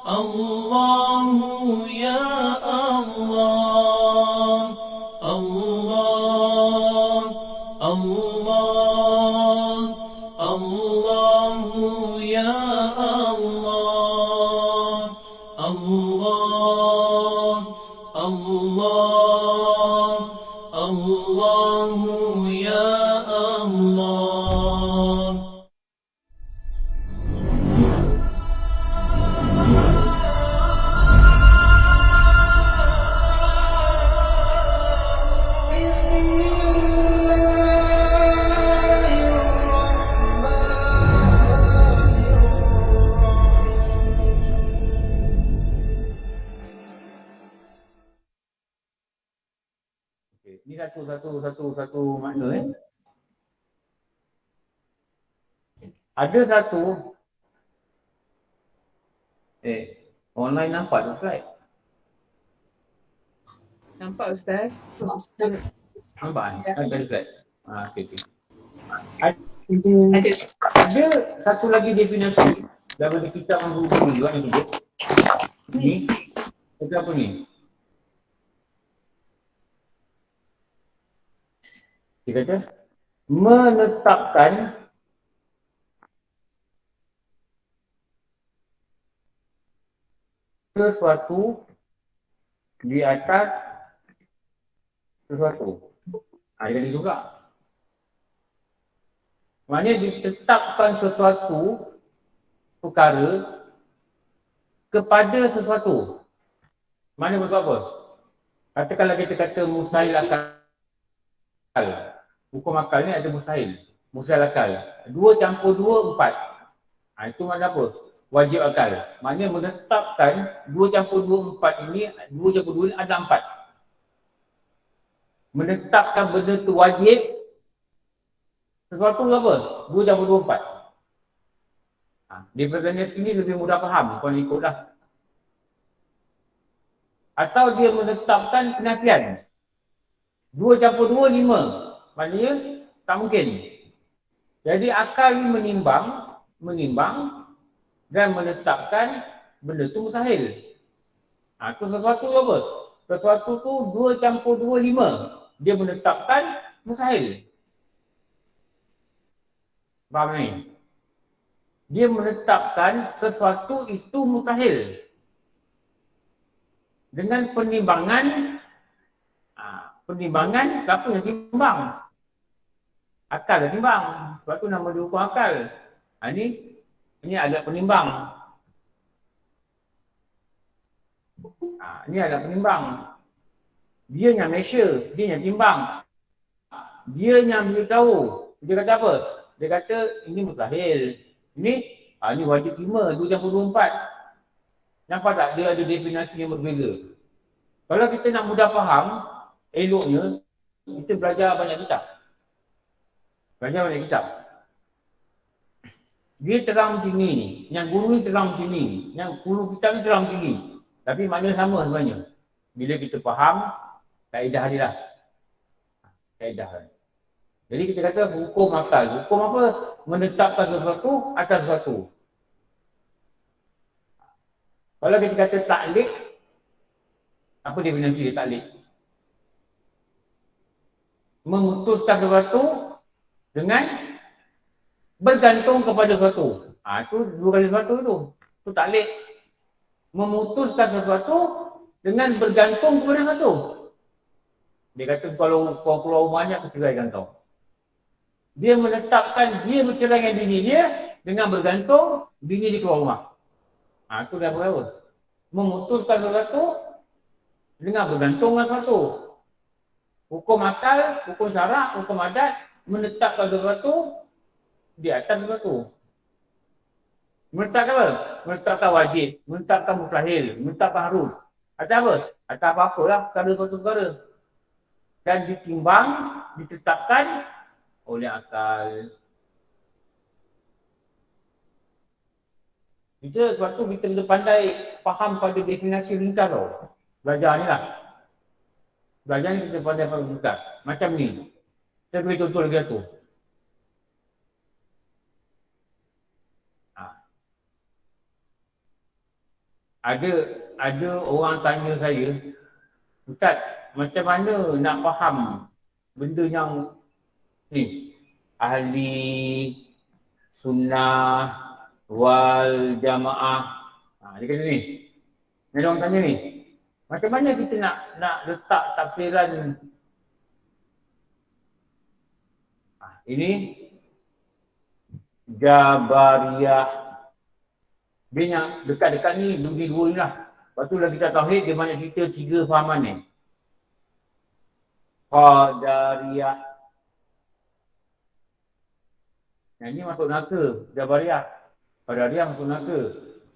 الله يا الله الله الله الله يا الله الله الله الله يا الله. Ini satu makna Ada satu online nampak tu slide? Nampak Ustaz? Nampak kan? Ada slide. Okey. Ada. Ada satu lagi definisi daripada kitab yang berhubung juga yang sebut. Ni, itu apa ni? Dia kata, menetapkan sesuatu di atas sesuatu. Ada juga. Maknanya ditetapkan sesuatu perkara kepada sesuatu. Mana maksud apa? Katakanlah kita kata mustahil akal. Hukum akal ni ada mustahil. Mustahil akal. 2 campur 2, 4. Itu makna apa? Wajib akal. Maknanya menetapkan 2 campur 2, 4 ini, 2 campur 2 ini ada 4. Menetapkan benda tu wajib. Sesuatu apa? 2 campur 2, 4. Di bahagian sini lebih mudah faham kalau ikutlah. Atau dia menetapkan penafian. 2 campur 2, 5. Maknanya tak mungkin. Jadi akal ni menimbang dan menetapkan benda tu mustahil. Tu sesuatu apa? Sesuatu tu 2 campur 2, 5. Dia menetapkan mustahil. Faham ni? Dia menetapkan sesuatu itu mustahil. Dengan penimbangan, penimbangan siapa yang timbang? Akal yang timbang. Sebab tu nama dia hukum akal. Ini ada penimbang. Ini ada penimbang. Dia yang measure, dia yang timbang. Dia yang beritahu. Dia kata apa? Dia kata ini mustahil. Ini wajib terima 2 campur 2, 4. Nampak tak? Dia ada definisi yang berbeza. Kalau kita nak mudah faham, eloknya kita belajar banyak kitab. Dia terang macam ni. Yang guru ni terang macam ni. Yang guru kitab ni terang macam ni. Tapi makna sama sebenarnya. Bila kita faham, kaedah dia lah. Kaedah. Jadi kita kata hukum akal. Hukum apa? Menetapkan sesuatu atas sesuatu. Kalau kita kata taklid, apa definisi dia taklid? Memutuskan sesuatu dengan bergantung kepada sesuatu. Itu 2 kali sesuatu tu. Itu taklid. Memutuskan sesuatu dengan bergantung kepada sesuatu. Dia kata kalau kau keluar rumahnya, aku ceraikan kau. Dia menetapkan dia bercerai dengan bini dia dengan bergantung bini dia keluar rumah. Itu dah berapa? Memutuskan sesuatu dengan bergantung dengan sesuatu. Hukum akal, hukum syarak, hukum adat menetapkan sesuatu di atas sesuatu. Menetapkan apa? Menetapkan wajib, menetapkan mustahil, menetapkan harus. Atau apa? Atau apa-apalah perkara suatu perkara. Dan ditimbang, ditetapkan oleh akal. Sebab tu kita kena pandai faham pada definisi ringkas tau. Belajar ni lah. Belajar ni kita pandai faham ringkas. Macam ni. Saya beri contoh lagi satu. ada orang tanya saya, Ustaz, macam mana nak faham benda yang ni, ahli sunnah wal jamaah. Dia kata ni. Ni orang tanya ni. Macam mana kita nak letak tafsiran ini Jabariyah. Dia yang dekat-dekat ni bagi dua ni lah. Lepas tu lagi kita tauhid, dia banyak cerita 3 fahaman ni. Qadariyah. Yang ni masuk neraka, Jabariyah. Qadariyah masuk neraka.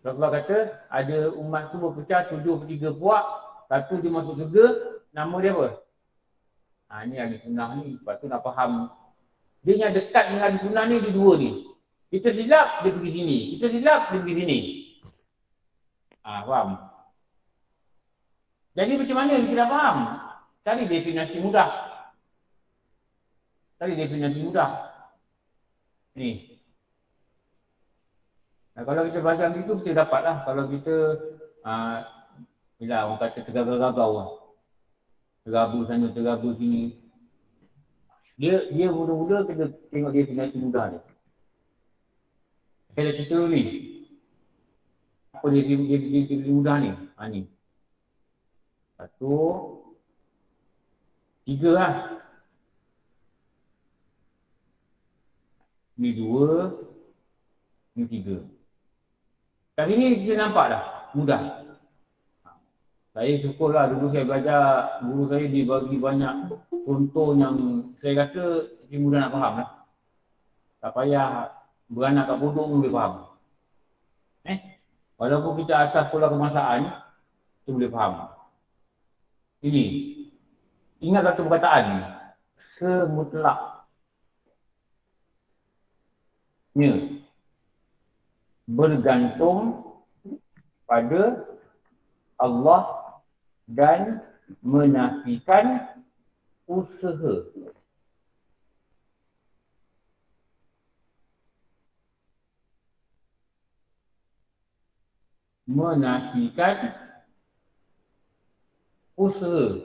Allah kata ada umat tu berpecah 73 puak, satu dia masuk surga, nama dia apa? Ni ahli sunnah ni. Lepas tu nak faham. Dia yang dekat dengan ahli sunnah ni, dia dua ni. Kita silap, dia pergi sini. Kita silap, dia pergi sini. Faham? Jadi macam mana kita nak faham? Cari definisi mudah. Ni. Kalau kita baca begitu, kita dapatlah. Kalau kita, bila orang kata tergagau-gagau lah. Tergabu sana, tergabu sini. Dia mula-mula kena tengok definisi mudah ni. Saya dah cerita dulu ni. Apa dia mudah ni? Ni. Satu. 3 lah. Ni 2. Ni 3. Kali ni kita nampak dah. Mudah. Saya syukurlah dulu saya belajar. Guru saya dia bagi banyak contoh yang saya rasa dia mudah nak faham lah. Tak payah beranak kat bodoh pun boleh faham. Walaupun kita asas pola kemasaan, kita boleh faham. Ini. Ingat satu perkataan. Semutlaknya bergantung pada Allah dan menafikan usaha. Menafikan usaha.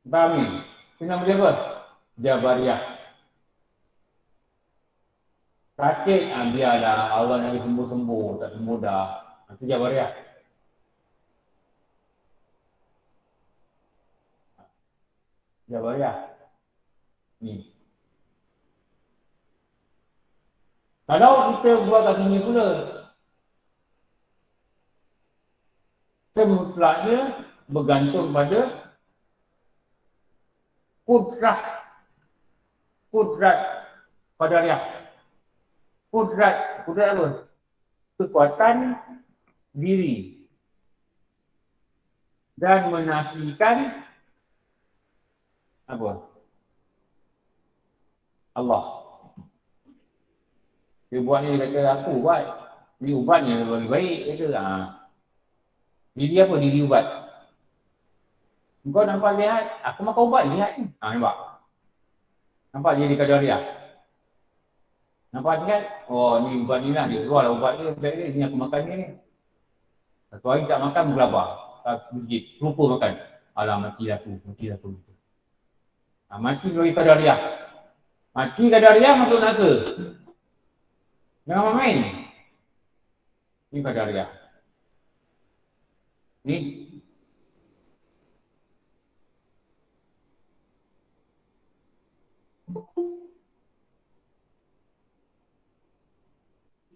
Faham ni? Senang boleh apa? Jabariyah. Sakit, biarlah. Allah nak sembuh-sembuh. Tak sembuh dah. Itu Jabariyah. Jabariyah. Ni. Kalau kita buat kat sini pula, semutlaknya bergantung pada kudrat qadariyah. Kudrat apa? Kekuatan diri. Dan menafikan apa? Allah. Dia buat ni, dia kata aku buat. Ni ubat ni lebih baik. Dia kata, diri apa? Diri ubat. Kau nampak lihat, aku makan ubat lihat ni. Nampak? Nampak jadi qadariyah. Nampak lihat? Oh ni ubat ni lah, dia keluar lah ubat dia. Ni aku makan ni. Satu hari tak makan, bergelabah. Tak bergigit, lupa makan. Alah matilah aku. Mati sebagai qadariyah. Mati qadariyah masuk neraka. Jangan main. Ni qadariyah. Ni.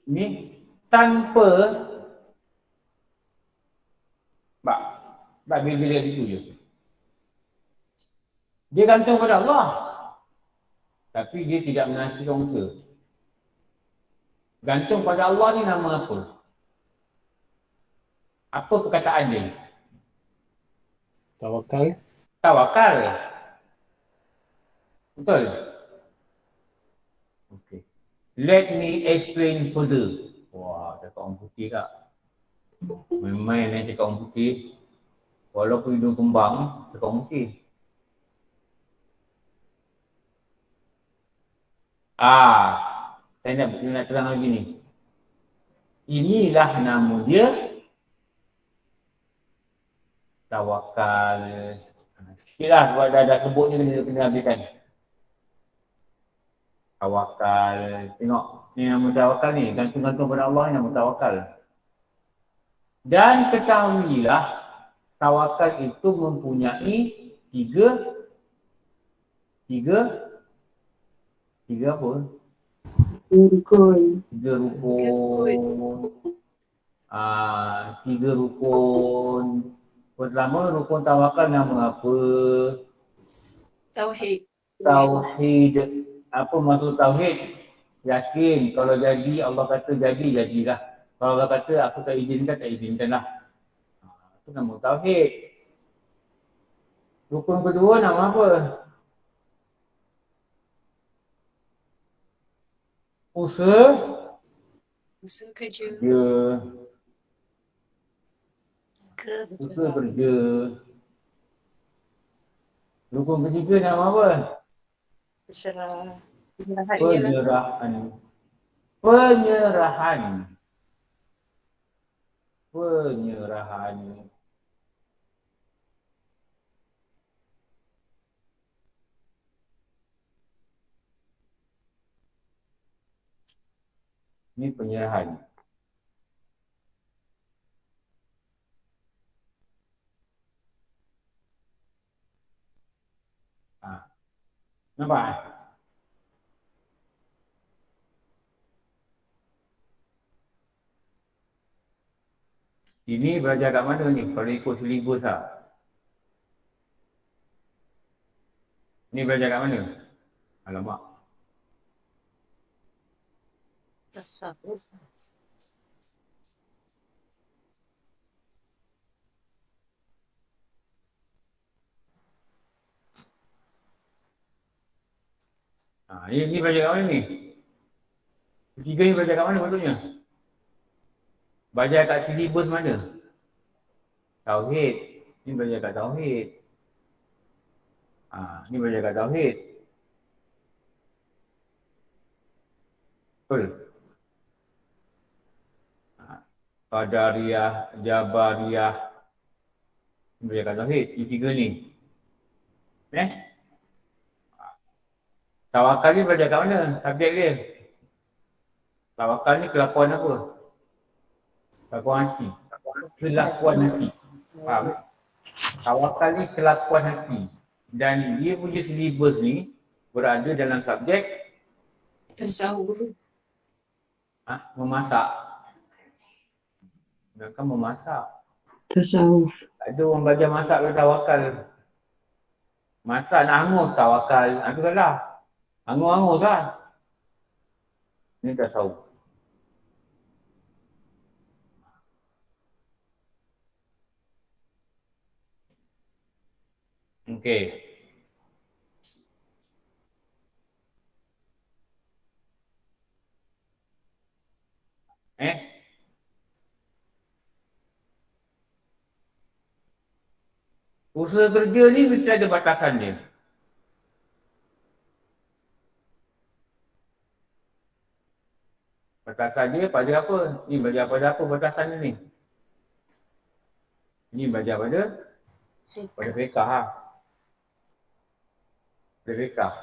Ni tanpa bila itu je. Dia gantung pada Allah. Tapi dia tidak menafikan usaha. Gantung pada Allah ni nama apa? Apa perkataan dia? Tawakal. Tawakal. Betul? Okay. Let me explain further. Wah, cakap orang putih tak? Main-main cakap orang putih. Walaupun hidung kembang, cakap orang putih. Saya nak terang lagi ni. Inilah nama dia tawakal. Sikitlah sebab dah sebut ni kena habiskan. Tawakal. Tengok ni nama tawakal ni. Gantung-gantung pada Allah ni nama tawakal. Dan ketahuilah tawakal itu mempunyai tiga apa? Rukun. Tiga rukun. Pertama, rukun tawakal nama apa? Tauhid. Tauhid. Apa maksud tauhid? Yakin kalau jadi, Allah kata jadi, jadilah. Kalau Allah kata aku tak izinkan lah. Itu nama tauhid. Rukun kedua nama apa? Usaha kerja. Usaha kerja. Rukun ketiga nama apa? Penyerahan. Ini penyerahan. Nampak? Ini belajar kat mana ni? Kalau ikut silibus lah. Ini belajar kat mana? Alamak. Tasawuf. Ini belajar kat mana ni? Ketiga ni belajar kat mana maksudnya? Belajar kat silibus mana? Tauhid. Ini belajar kat Tauhid. Ini belajar kat Tauhid. Betul? Qadariyah, Jabariyah. Ini belajar kat Tauhid. Ini tiga ni. Tawakal ni belajar kat mana? Subjek dia. Tawakal ni kelakuan apa? Kelakuan hati. Kelakuan hati. Faham? Tawakal ni kelakuan hati. Dan dia punya silibus ni berada dalam subjek Tasawuf. memasak. Mereka memasak. Tasawuf. Ada orang belajar masak ke tawakal. Masak nak hangus tawakal. Itu kan lah. Hangus-hangus lah. Ini tasawuf. Okey. Usaha kerja ni mesti ada batasan dia. Batasan dia pada apa? Ni belajar pada apa batasan dia ni? Ini belajar pada fiqah ha. Pada fiqah.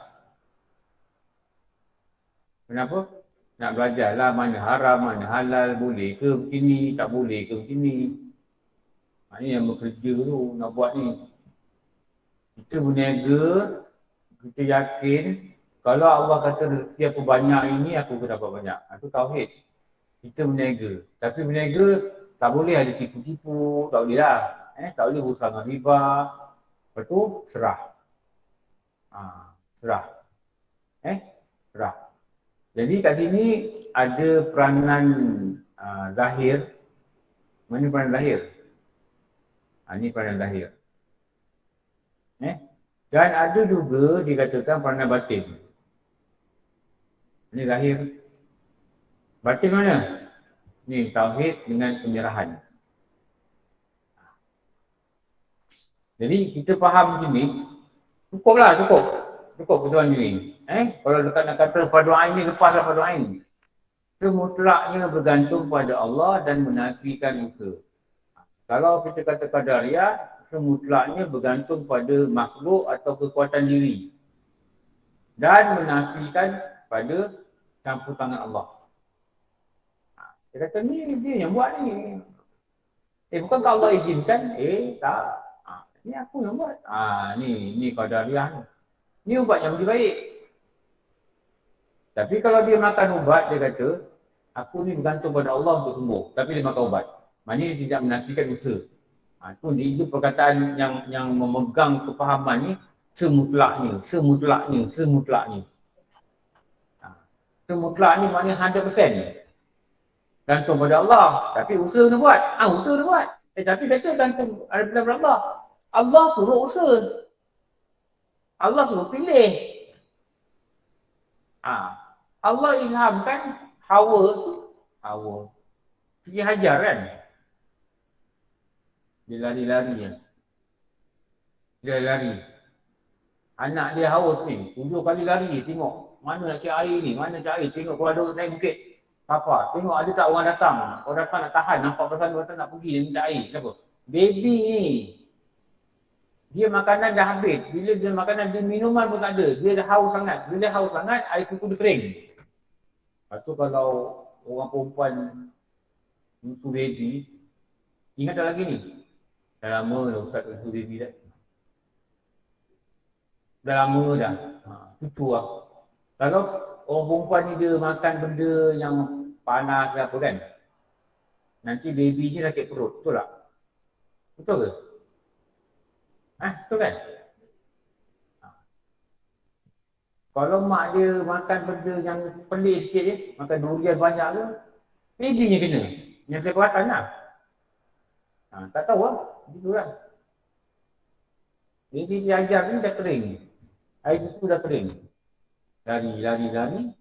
Kenapa? Nak belajar lah mana haram, mana halal, boleh ke begini, tak boleh ke begini. Ini yang bekerja tu nak buat ni. Kita berniaga, kita yakin kalau Allah kata rezeki aku banyak ini, aku akan dapat banyak. Itu tauhid. Kita berniaga. Tapi berniaga tak boleh ada tipu-tipu, tak boleh lah. Tak boleh berusaha dengan riba. Lepas tu serah. Serah. Serah. Jadi kat sini ada peranan zahir. Mana peranan zahir? Ini peranan zahir. Dan ada juga dikatakan peranan batin. Ini zahir. Batin mana? Ni tauhid dengan penyerahan. Jadi kita faham sini, cukup persoalan ini. Kalau dekat nak kata fardu ain ni, lepaslah fardu ain. semutlaknya bergantung pada Allah dan menafikan usaha. Kalau kita kata qadariyah, semutlaknya bergantung pada makhluk atau kekuatan diri dan menafikan pada campur tangan Allah. Dia kata ni dia yang buat ni. Bukan kalau Allah izinkan? Tak. Ni aku yang buat. Ni qadariyah ni. Ni ubat yang lebih baik. Tapi kalau dia makan ubat, dia kata, aku ni bergantung pada Allah untuk sembuh. Tapi dia makan ubat. Maknanya dia tidak menafikan usaha. Itu perkataan yang memegang kefahaman ni, semutlaknya. Semutlak ni maknanya 100%. Gantung pada Allah. Tapi usaha nak buat. Usaha nak buat. Tapi kata gantung pada Allah. Allah suruh usaha. Allah suruh pilih. Allah ilhamkan Hawa tu. Pergi hajar kan. Dia lari-lari kan. Dia lari. Anak dia haus ni. 7 kali lari tengok. Mana nak cari air ni? Mana cari air? Tengok kalau ada naik bukit. Papa, tengok ada tak orang datang. Orang datang nak tahan. Nampak pasal orang nak pergi dia minta air. Kenapa? Baby ni. Dia makanan dah habis. Bila dia makanan, dia minuman pun tak ada. Dia dah haus sangat. Bila haus sangat, air kuku dia kering. Lepas tu kalau orang perempuan susu baby, ingat tak lagi ni? Dah lama dah Ustaz susu baby dah. Dah lama dah. Cucu lah. Kalau orang perempuan ni dia makan benda yang panas ke apa kan, nanti baby ni sakit perut. Betul tak? Betul ke? Betul kan? Kalau mak dia makan benda yang pelik sikit je, makan durian banyak ke, baby-nya kena. Yang saya perasan lah. Tak tahu lah. Begitu lah. Baby dia ajar ni dah kering. Air itu dah kering. Lari.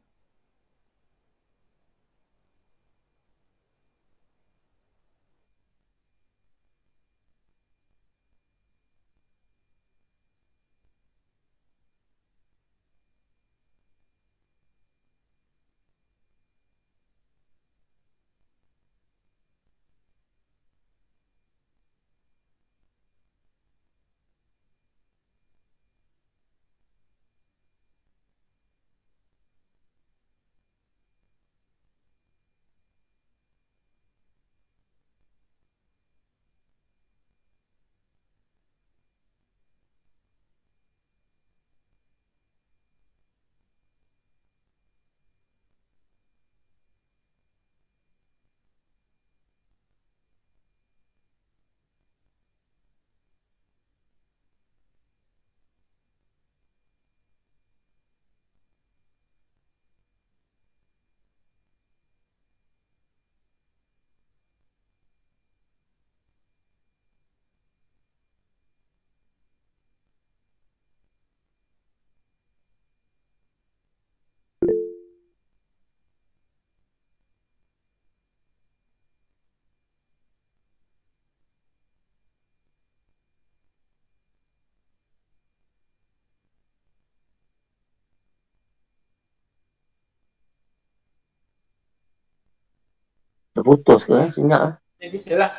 Terputus ke? Senyap. Kita lah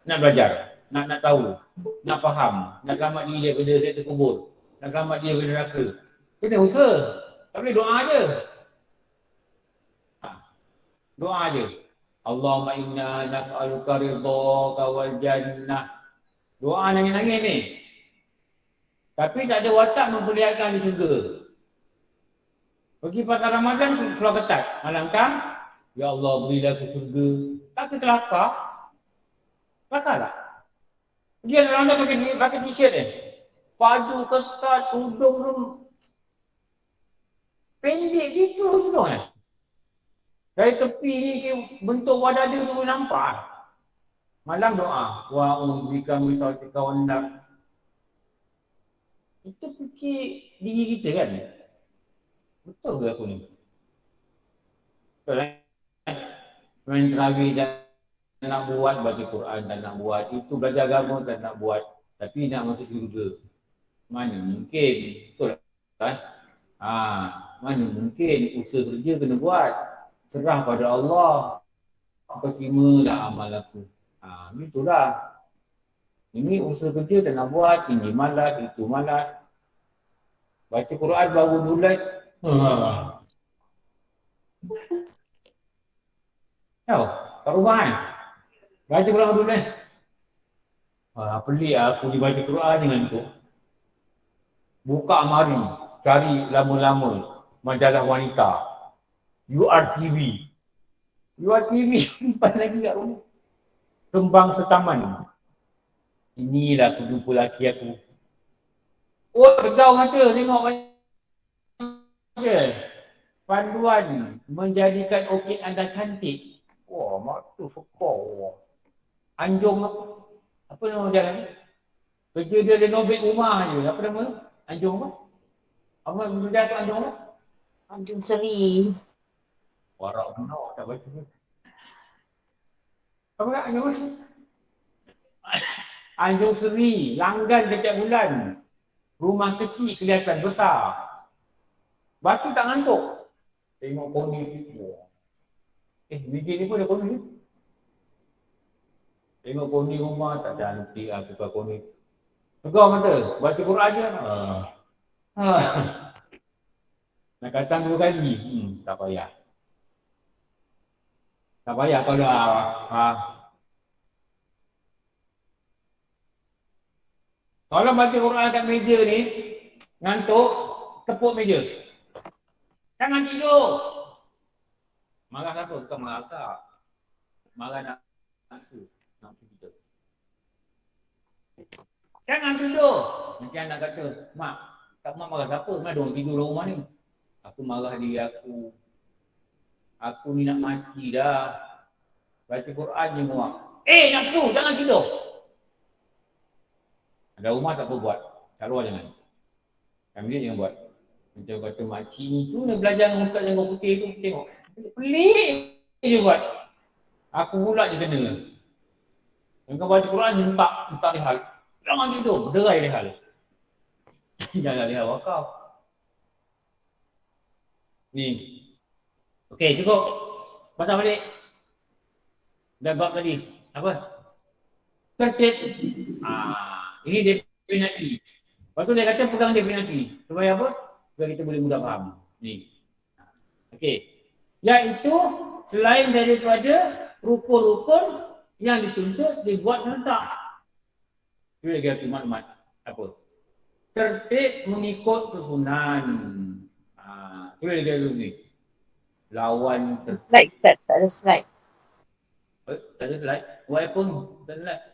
nak belajar, nak tahu, nak faham, nak selamat diri daripada sektor kubur, nak selamat diri daripada neraka. Kita usaha. Tak boleh doa je. Doa je. Allahumma inna nas'aluka ridhaka wal jannah. Doa nangis-nangis ni. Tapi tak ada watak memperlihatkan di syurga. Pergi pasal Ramadan, keluar ketat. Malam kan? Ya Allah, berilah aku syurga. Tak ke kelakar? Kelakar tak? Dia orang pakai t-shirt ni. Padu ketat, tudung tu. Pendek gitu tudung kan? Dari tepi ni bentuk wadah dia tu boleh nampak. Malam doa. Wa'udzika min syarri wan-nar. Itu fikir diri kita kan? Betul ke aku ni? Betul kan? Main terawih dan nak buat, baca Quran dan nak buat, itu belajar agama dan nak buat, tapi nak masuk syurga. Mana mungkin? Betul kan? Mana mungkin? Usaha kerja kena buat. serah pada Allah. Apa terimalah amal aku. Itulah. Ini usaha kerja tak nak buat, ini malas, itu malas. Baca Quran baru bulat. Tahu, kat rumah kan? Baca Quran baru bulat. Pelik aku dibaca Quran dengan tu. Buka mari, cari lama-lama majalah wanita. URTV. URTV simpan lagi kat rumah. Kembang setaman. Inilah aku jumpa laki aku. Oh, tegau mata tengok baca. Panduan menjadikan okey anda cantik. Wah, mata sekor. Anjung apa nama jalan ni? Kerja dia renovate rumah je. Apa nama? Anjung apa? Apa benda tu Anjung apa? Anjung Seri. Warak mana tak baca. Apa kat Anjung apa? Anjung Seri, langgan setiap bulan. Rumah kecil kelihatan besar. Baca tak ngantuk. Tengok koni situ. Biji ni pun ada koni ni. Tengok koni rumah tak cantik lah tukar koni. Tegak mata, baca Quran je. Nak kata 2 kali. Tak payah. Tak payah kalau kalau baca Quran kat meja ni, ngantuk, tepuk meja. Jangan tidur. Marah apa? Bukan marah tak. Marah nak kita. Jangan tidur. Nanti anak kata, Mak, tak mak marah siapa? Mana orang tidur dalam rumah ni? Aku marah diri aku. Aku ni nak mati dah. Baca Quran je muak. Nafsu, jangan tidur. Ada rumah tak apa buat. Kat luar jangan. Kami dia jangan buat. Macam kata makcik ni tu nak belajar dengan ustaz janggut putih tu. Tengok. Pelik je buat. Aku pula je kena. Yang kau baca Quran je entah lihal. Jangan tidur. Berderai lihal. Jangan lihal wakaf. Ni. Okey, cukup. Baca balik. Dah bab tadi. Apa? Tertib. Ini definasi. Lepas tu dia kata pegang definasi. Supaya apa? Supaya kita boleh mudah faham. Ni. Okey. Iaitu selain daripada rukun-rukun yang dituntut dibuat serentak. Itu lagi satu maklumat. Apa? Tertib mengikut susunan. Itu lagi satu ni. Lawan tertib. Slide, tak ada slide. Tak ada slide? Buat pun tak ada slide.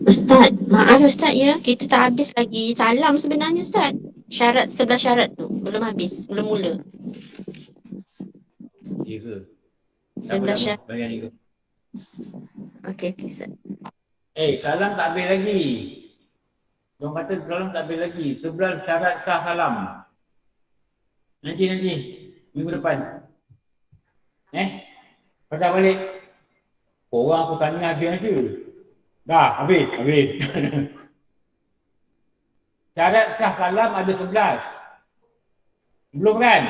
Ustaz, maaf Ustaz ya, kita tak habis lagi salam sebenarnya Ustaz. Syarat 11 syarat tu belum habis, belum mula. Ya ke? 11 syarat. Bagian ni ke? Okey Ustaz. Salam tak habis lagi. Diorang kata salam tak habis lagi. 11 syarat sah salam. Nanti. Minggu depan. Pasal balik. Orang aku tanya habis aja. Dah, habis. Syarat sah salam ada 11. Belum kan?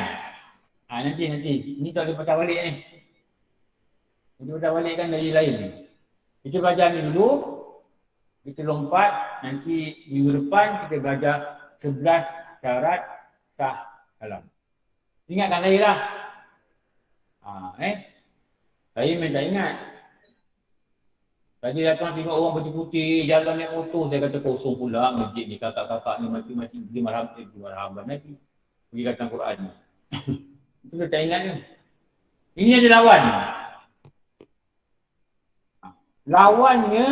Nanti. Ini tak boleh patah balik ni. Kita patah balik kan dari lain. Kita belajar ni dulu. Kita lompat. Nanti minggu depan kita belajar 11 syarat sah salam. Ingatkan lagi lah. Saya memang tak ingat. Tadi datang tengok orang putih-putih, jalan naik motor, saya kata kosong pula masjid ni, kakak-kakak ni masing-masing pergi marhaban lagi. Pergi kata Quran ni. Itu saya tak ingat ni. Ini ada lawan. Lawannya,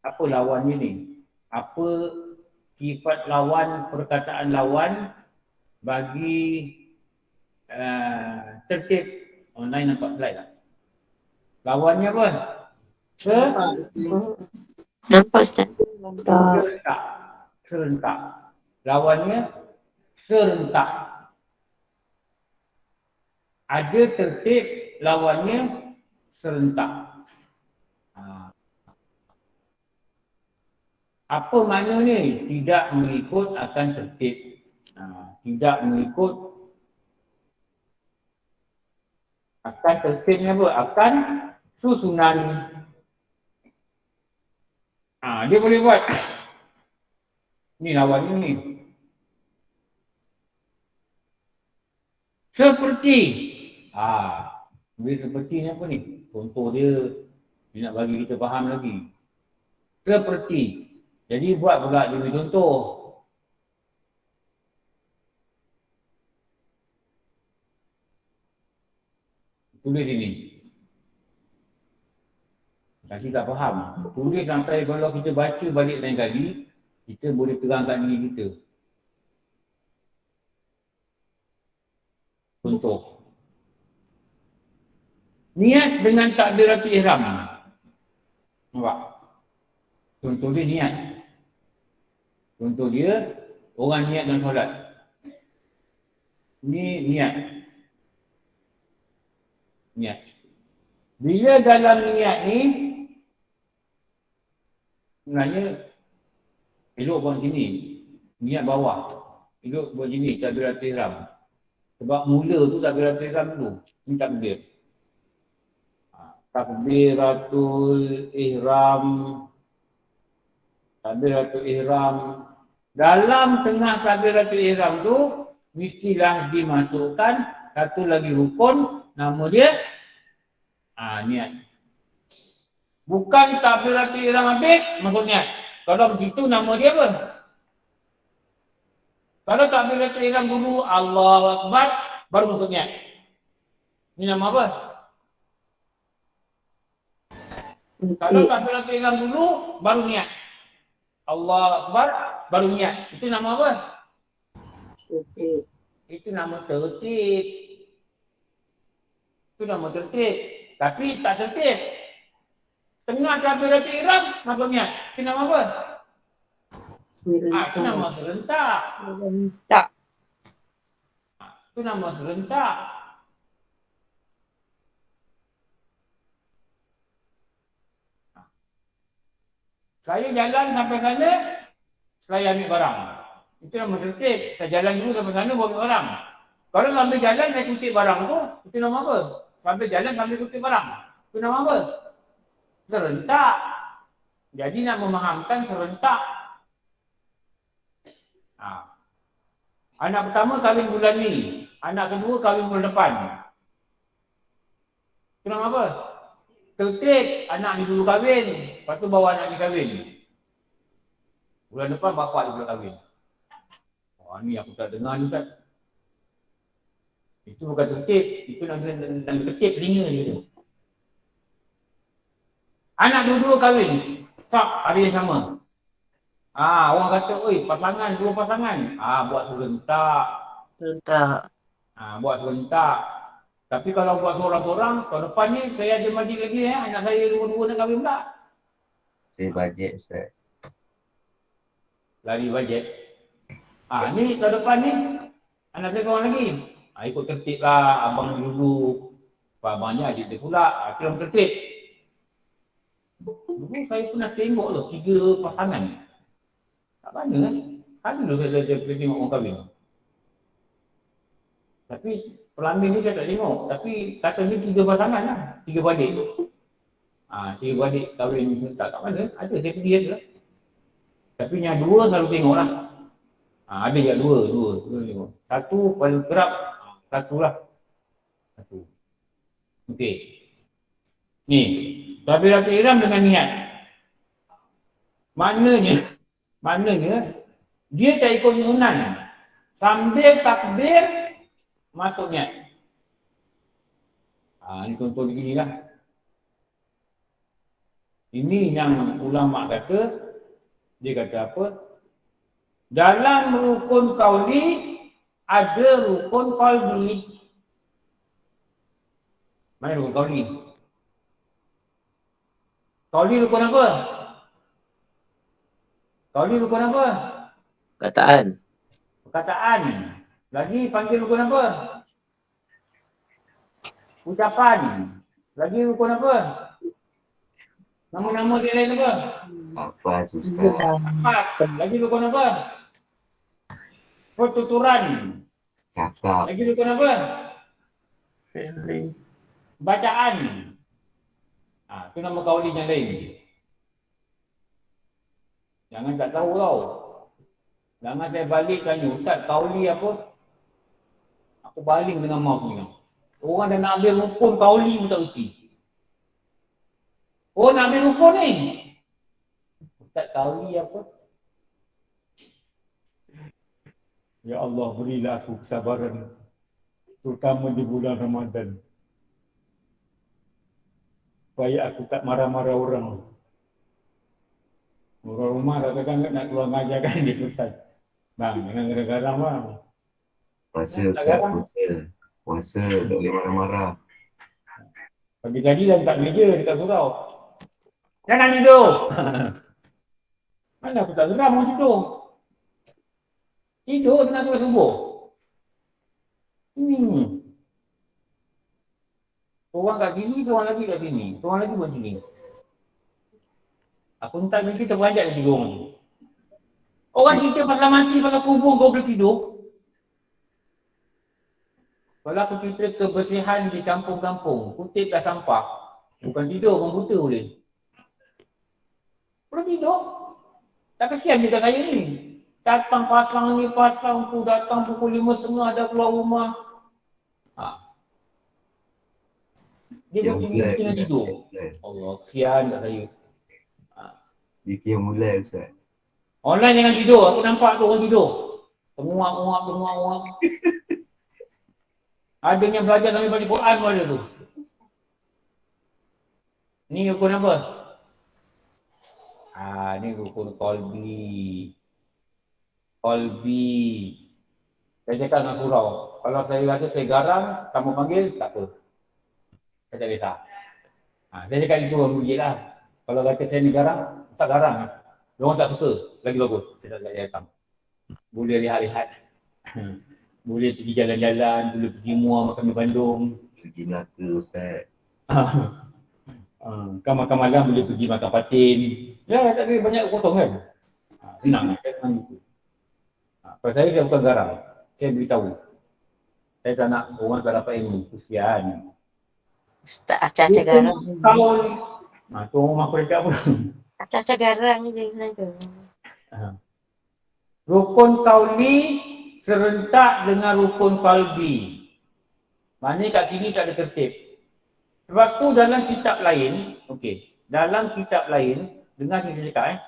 apa lawannya ni? Apa sifat lawan, perkataan lawan bagi tertib online nampak slide tak? Lawannya apa? Nampak Ustaz? Serentak. Lawannya serentak. Ada tertib, lawannya serentak. Apa maknanya? Tidak mengikut akan tertib. Tidak mengikut Akan tertibnya apa? Akan susunan. Dia boleh buat. Ni lawan ni. Seperti. Dia seperti ni apa ni? Contoh dia nak bagi kita faham lagi. Seperti. Jadi buat pula dia punya contoh. Tulis ini. Kasi tak faham. Tulis sampai kalau kita baca balik lain kali, kita boleh terangkan diri kita. Contoh. Niat dengan takbiratul ihram. Nampak? Contoh dia niat. Contoh dia, orang niat dan solat. Ni niat. Niat. Bila dalam niat ni, sebenarnya elok buat sini. Niat bawah. Elok buat sini, takbiratul ihram. Sebab mula tu takbiratul ihram dulu. Ni takbir. Takbiratul ihram. Takbiratul ihram. Dalam tengah takbiratul ihram tu, mestilah dimasukkan satu lagi rukun, nama dia niat. Bukan takbiratul ihram habis, masuk niat. Kalau begitu nama dia apa? Kalau takbiratul ihram dulu, Allahu Akbar, baru masuk niat. Ini nama apa? Kalau takbiratul ihram dulu, baru niat. Allahu Akbar, baru niat. Itu nama apa? Tertib. Itu nama tertib. Itu nama tertib. Tapi tak tertib. Tengah takbiratul ihram, masuk niat. Itu nama apa? Itu nama serentak. Tak. Itu nama serentak. Saya jalan sampai sana, saya ambil barang. Itu nama tertib. Saya jalan dulu sampai sana, bawa ambil barang. Kalau sambil jalan, saya kutip barang tu, itu nama apa? Sambil jalan, sambil kutip barang. Itu nama apa? Serentak. Jadi nak memahamkan serentak. Anak pertama kahwin bulan ni. Anak kedua kahwin bulan depan. Itu nama apa? Tertib. Anak ni dulu kahwin. Lepas tu bawa anak ni kahwin. Bulan depan bapak dia pula kahwin. Ni aku tak dengar ni kan. Itu bukan tertib. Itu nak tertib telinga dia tu. Anak dua-dua kahwin. Tak, hari yang sama. Orang kata, oi, pasangan, dua pasangan. Buat serentak. Tak. Buat serentak. Tapi kalau buat seorang-seorang, tahun depan ni saya ada majlis lagi anak saya dua-dua nak kahwin pula. Saya bajet Ustaz. Lari bajet. Ni tahun depan ni, anak saya kawan lagi. Ikut tertib lah, abang dulu. Abangnya adik dia pula. Kira tertib. Dulu saya pernah tengok tu, 3 pasangan. Tak mana kan? Ada tu saya tengok orang kahwin. Tapi pelamin ni saya tak tengok. Tapi katanya 3 pasangan lah. 3 beradik. 3 beradik kahwin tak kat mana? Ada, saya pergi ada. Tapi yang 2 selalu tengok lah. Ada yang 2 tengok. Satu paling kerap, satu lah. Satu. Okey. Ni, takbiratul ihram dengan niat. Maknanya dia tak ikut sunan. Sambil takbir masuk niat. Ini contoh begini lah. Ini yang ulama kata, dia kata apa? Dalam rukun qauli ada rukun qalbi. Mana rukun qauli? Qauli rukun apa? Qauli rukun apa? Perkataan. Perkataan. Lagi panggil rukun apa? Ucapan. Lagi rukun apa? Nama-nama dia lain apa? Apa Ustaz? Apa? Lagi rukun apa? Pertuturan. Cakap. Lagi rukun apa? Bacaan. Itu nama kauli yang lain. Jangan tak tahu tau. Jangan saya balik tanya, Ustaz kauli apa? Aku baling dengan maaf ni. Orang dah nak ambil rukun kauli pun tak erti. Oh nak ambil rukun ni. Ustaz kauli apa? Ya Allah berilah aku kesabaran. Terutama di bulan Ramadan. Supaya aku tak marah-marah orang. Orang rumah kadang-kadang nak keluar ngajar kan dia Ustaz. Bang, jangan garam bang. Puasa Ustaz, puasa tak boleh marah-marah. Pagi-pagi dah dekat meja dekat surau. Jangan tidur. Mana aku tak geram orang tidur. Tidur tengah tengah subuh. Orang kat sini, orang lagi kat sini. Orang lagi buat sini. Aku entah nanti terperanjat dah tidur orang tu. Orang cerita pasal mati, pasal kubur, kau boleh tidur. Kalau aku cerita kebersihan di kampung-kampung, kutip dah sampah. Bukan tidur, orang buta boleh. Boleh tidur. Tak kesian dia kat saya ni. Datang pasang ni, pasang tu, datang pukul 5.30 dah keluar rumah. Dia bertinggi dengan tidur. Allah, kesian kat saya. Dia kira mulai Ustaz. Online jangan tidur, aku nampak tu orang tidur. Tengok. Ada yang belajar sambil baca Quran pun ada tu. Ni rukun apa? Ni rukun qalbi. Saya cakap dengan surau. Kalau saya rasa saya garang, kamu panggil, tak apa. Saya tak kisah. Saya cakap itu orang bujit lah. Kalau kata saya ni garang, tak garang. Diorang tak suka, lagi bagus. Saya tak datang. Boleh lihat-lihat. Boleh pergi jalan-jalan, boleh pergi muar makan di Bandung. Pergi Melaka Ustaz. Kan makan malam boleh pergi makan patin. Ya, tak ada banyak potong kan. Senang, saya senang gitu. Kalau saya bukan garang. Saya beritahu. Saya tak nak orang tak dapat ilmu. Kesian. Ustaz acah-acah garang. Tu rumah aku dekat pun. Acah-acah garang je saya. Rukun kauli serentak dengan rukun qalbi. Maknanya kat sini tak ada tertib. Sebab tu dalam kitab lain, dalam kitab lain, dengar saya cakap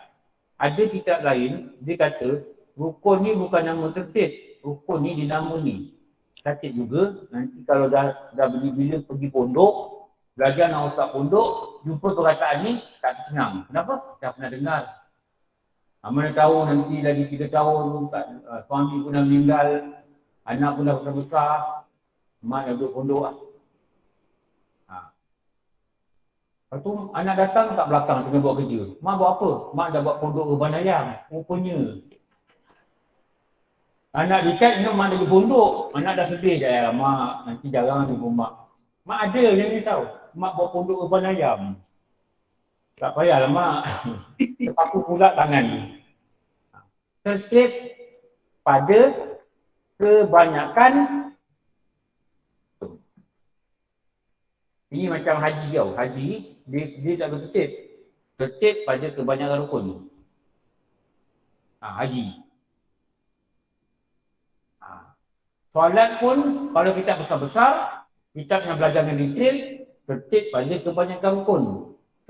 ada kitab lain, dia kata rukun ni bukan nama tertib. Rukun ni dinama ni. Tertib juga, nanti kalau dah bila pergi pondok, belajar dengan ustaz pondok, jumpa perkataan ni, tak senang. Kenapa? Tak pernah dengar. Mana tahu nanti lagi 3 tahun, suami pun dah meninggal, anak pun dah besar-besar, mak dah duduk pondok lah. Lepas tu anak datang kat belakang tengah buat kerja. Mak buat apa? Mak dah buat pondok Urban Ayam. Rupanya. Anak dekat, mak dah di pondok. Anak dah sedih je. Mak nanti jarang jumpa mak. Mak ada yang ni tahu. Mak buat pondok Urban Ayam. Tak payahlah mak. Terpaku pula tangan. Tertib pada kebanyakan. Ini macam haji tau. Haji, dia tak bertertib. Tertib pada kebanyakan rukun. Haji. Soalat pun, kalau kita besar-besar, kita nak belajar dengan detail, tertib pada kebanyakan rukun.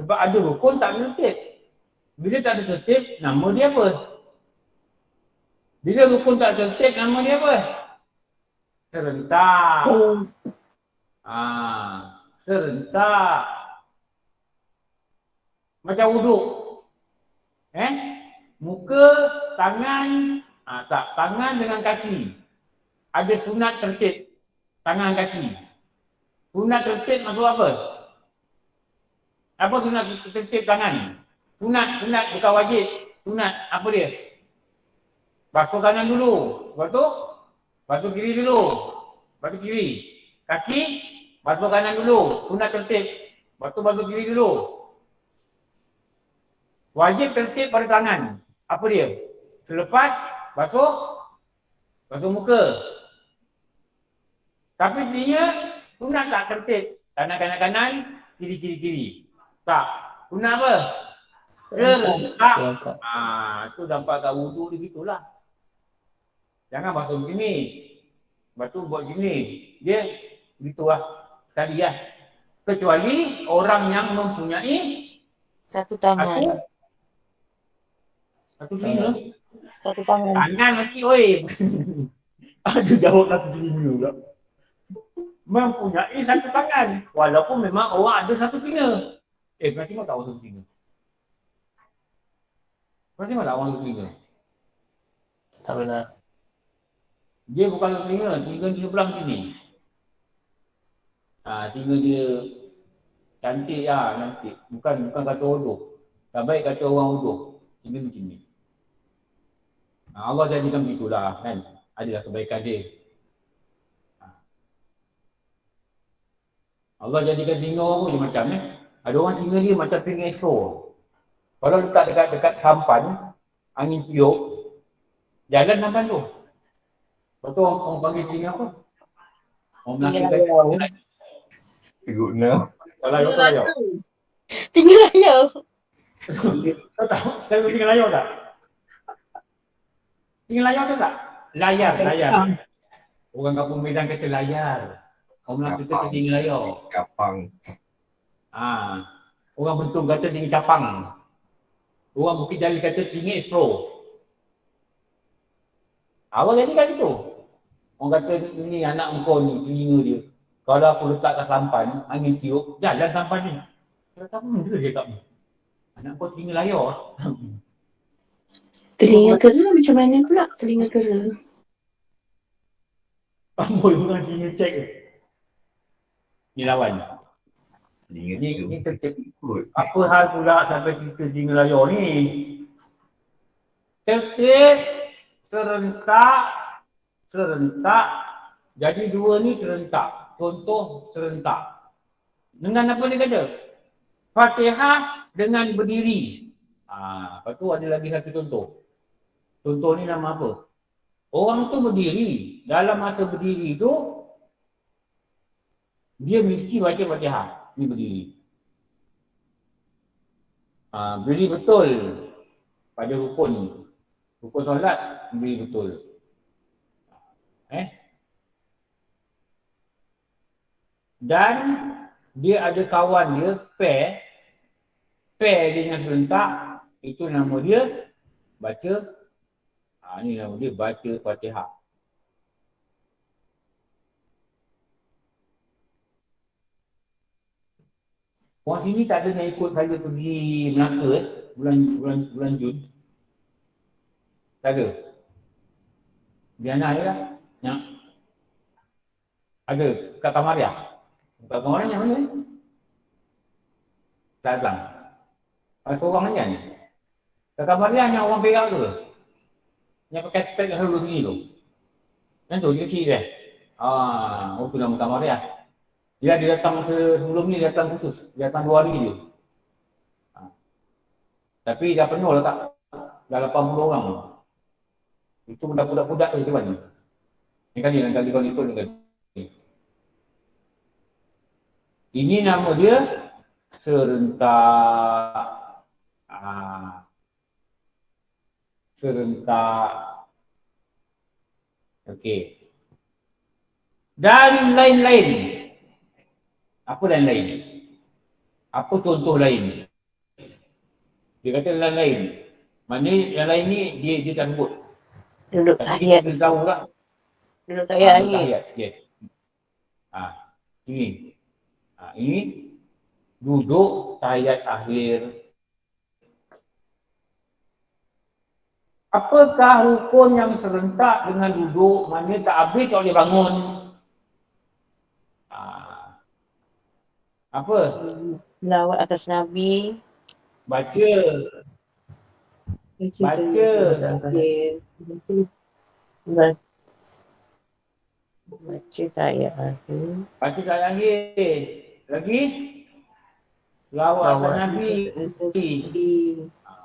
Sebab ada rukun tak ada tertib. Bila tak ada tertib, nama dia apa? Bila rukun tak tertib, nama dia apa? Serentak. Serentak. Macam wuduk. Muka, tangan, tangan dengan kaki. Ada sunat tertib. Tangan kaki. Sunat tertib maksud apa? Apa sunat tertib tangan? Sunat bukan wajib. Sunat, apa dia? Basuh kanan dulu. Lepas tu, basuh kiri dulu. Basuh kiri. Kaki, basuh kanan dulu. Sunat tertib. Lepas tu basuh kiri dulu. Wajib tertib pada tangan. Apa dia? Selepas, basuh muka. Tapi sebenarnya, sunat tak tertib. Kanan, kiri. Tak. Guna apa? Serentak. Tu dapat kat wuduk dia gitulah. Jangan basuh begini. Lepas tu buat gini. Dia gitulah. Sekali lah. Kecuali orang yang mempunyai Satu tangan. satu telinga. Satu tangan. Tangan masih, oi. Ada jawab satu telinga pula. Mempunyai satu tangan. Walaupun memang orang ada satu telinga. Pernah tengok tak orang satu telinga? Pernah tengok tak orang satu telinga? Tak pernah. Dia bukan satu telinga di sebelah sini. Telinga dia cantik lah, cantik. Bukan kata hodoh. Tak baik kata orang hodoh. Telinga macam ni. Allah jadikan begitulah kan. Adalah kebaikan dia. Allah jadikan telinga orang pun dia macam ada orang telinga dia macam telinga explore. Kalau letak dekat sampan, angin tiup, jalan sampan tu. Lepas tu orang panggil telinga apa? Orang Melaka kata Guna. layar. Tinggal layar. Kau tahu? Tahu tinggal layar tak? Tinggal layar tu tak? Layar. Orang kampung Medan kata layar. Orang Melaka kata tinggal layar. Kapang. Orang Bentung kata tinggal capang. Orang Bukit Jalil kata tinggal explore. Awal jadi kan itu. Orang kata ini anak engkau ni, telinga dia. Kalau aku letak kat sampan, angin tiup, jalan sampan ni. Dia kata, benda dia kat ni. Anak kau telinga layar. Telinga kera macam mana pula? Telinga kera. Amboi bukan telinga cek ke. Ni lawan. Telinga Ni terkejut. ikut. Apa hal pula sampai cerita telinga layar ni? Tertib, serentak. Jadi dua ni serentak. Contoh serentak. Dengan apa dia kata? Fatihah dengan berdiri. Lepas tu ada lagi satu contoh. Contoh ni nama apa? Orang tu berdiri. Dalam masa berdiri tu, dia mesti baca Fatihah. Ni berdiri. Berdiri betul pada rukun. Rukun solat, berdiri betul. Dan dia ada kawan dia, pair dia dengan serentak, itu nama dia baca, ni nama dia baca Fatihah. Orang sini tak ada yang ikut saya pergi Melaka bulan Jun. Tak ada. Diana ada lah. Ya. Ada kat Kamaria. Kat Kamaria yang mana ni? Tak datang. Ada seorang aja ni. Kat Kamaria yang orang Perak tu. Yang pakai spek yang selalu sini tu. Yang tu dia dia. Tu nama Kamaria. Dia datang sebelum ni, dia datang khusus. Dia datang 2 hari je. Tapi dah penuh lah tak? Dah 80 orang. Itu budak-budak tu macam mana? Lain kali kau ikut ni. Ini nama dia serentak. Serentak. Okey. Dan lain-lain. Apa lain-lain? Apa contoh lain? Dia kata lain-lain. Maknanya yang lain ni dia tak sebut. Duduk Tapi tahiyat. kita tahu lah. Duduk tahiyat akhir. Yes. Ini. Ini duduk tahiyat akhir. Apakah rukun yang serentak dengan duduk? Maknanya tak habis tak boleh bangun. Apa? Lawat atas Nabi. Baca. Baca tahiyat akhir. Baca tahiyat akhir. Lagi? Lawat atas Nabi.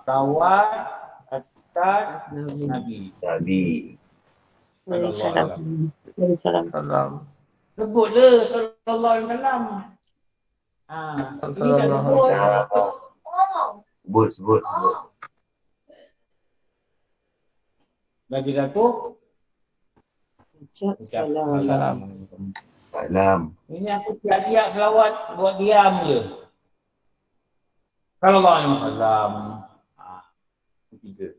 Lawat atas Nabi. Tadi. Waalaikumsalam. Salam. Sebutlah sallallahu alaihi wasallam. Ini tak sebut. Sebut. Bagi satu. Ucap salam. Salam. Ini aku tiap-tiap selawat buat diam je. Sallallahu alaihi wasallam. Tiga.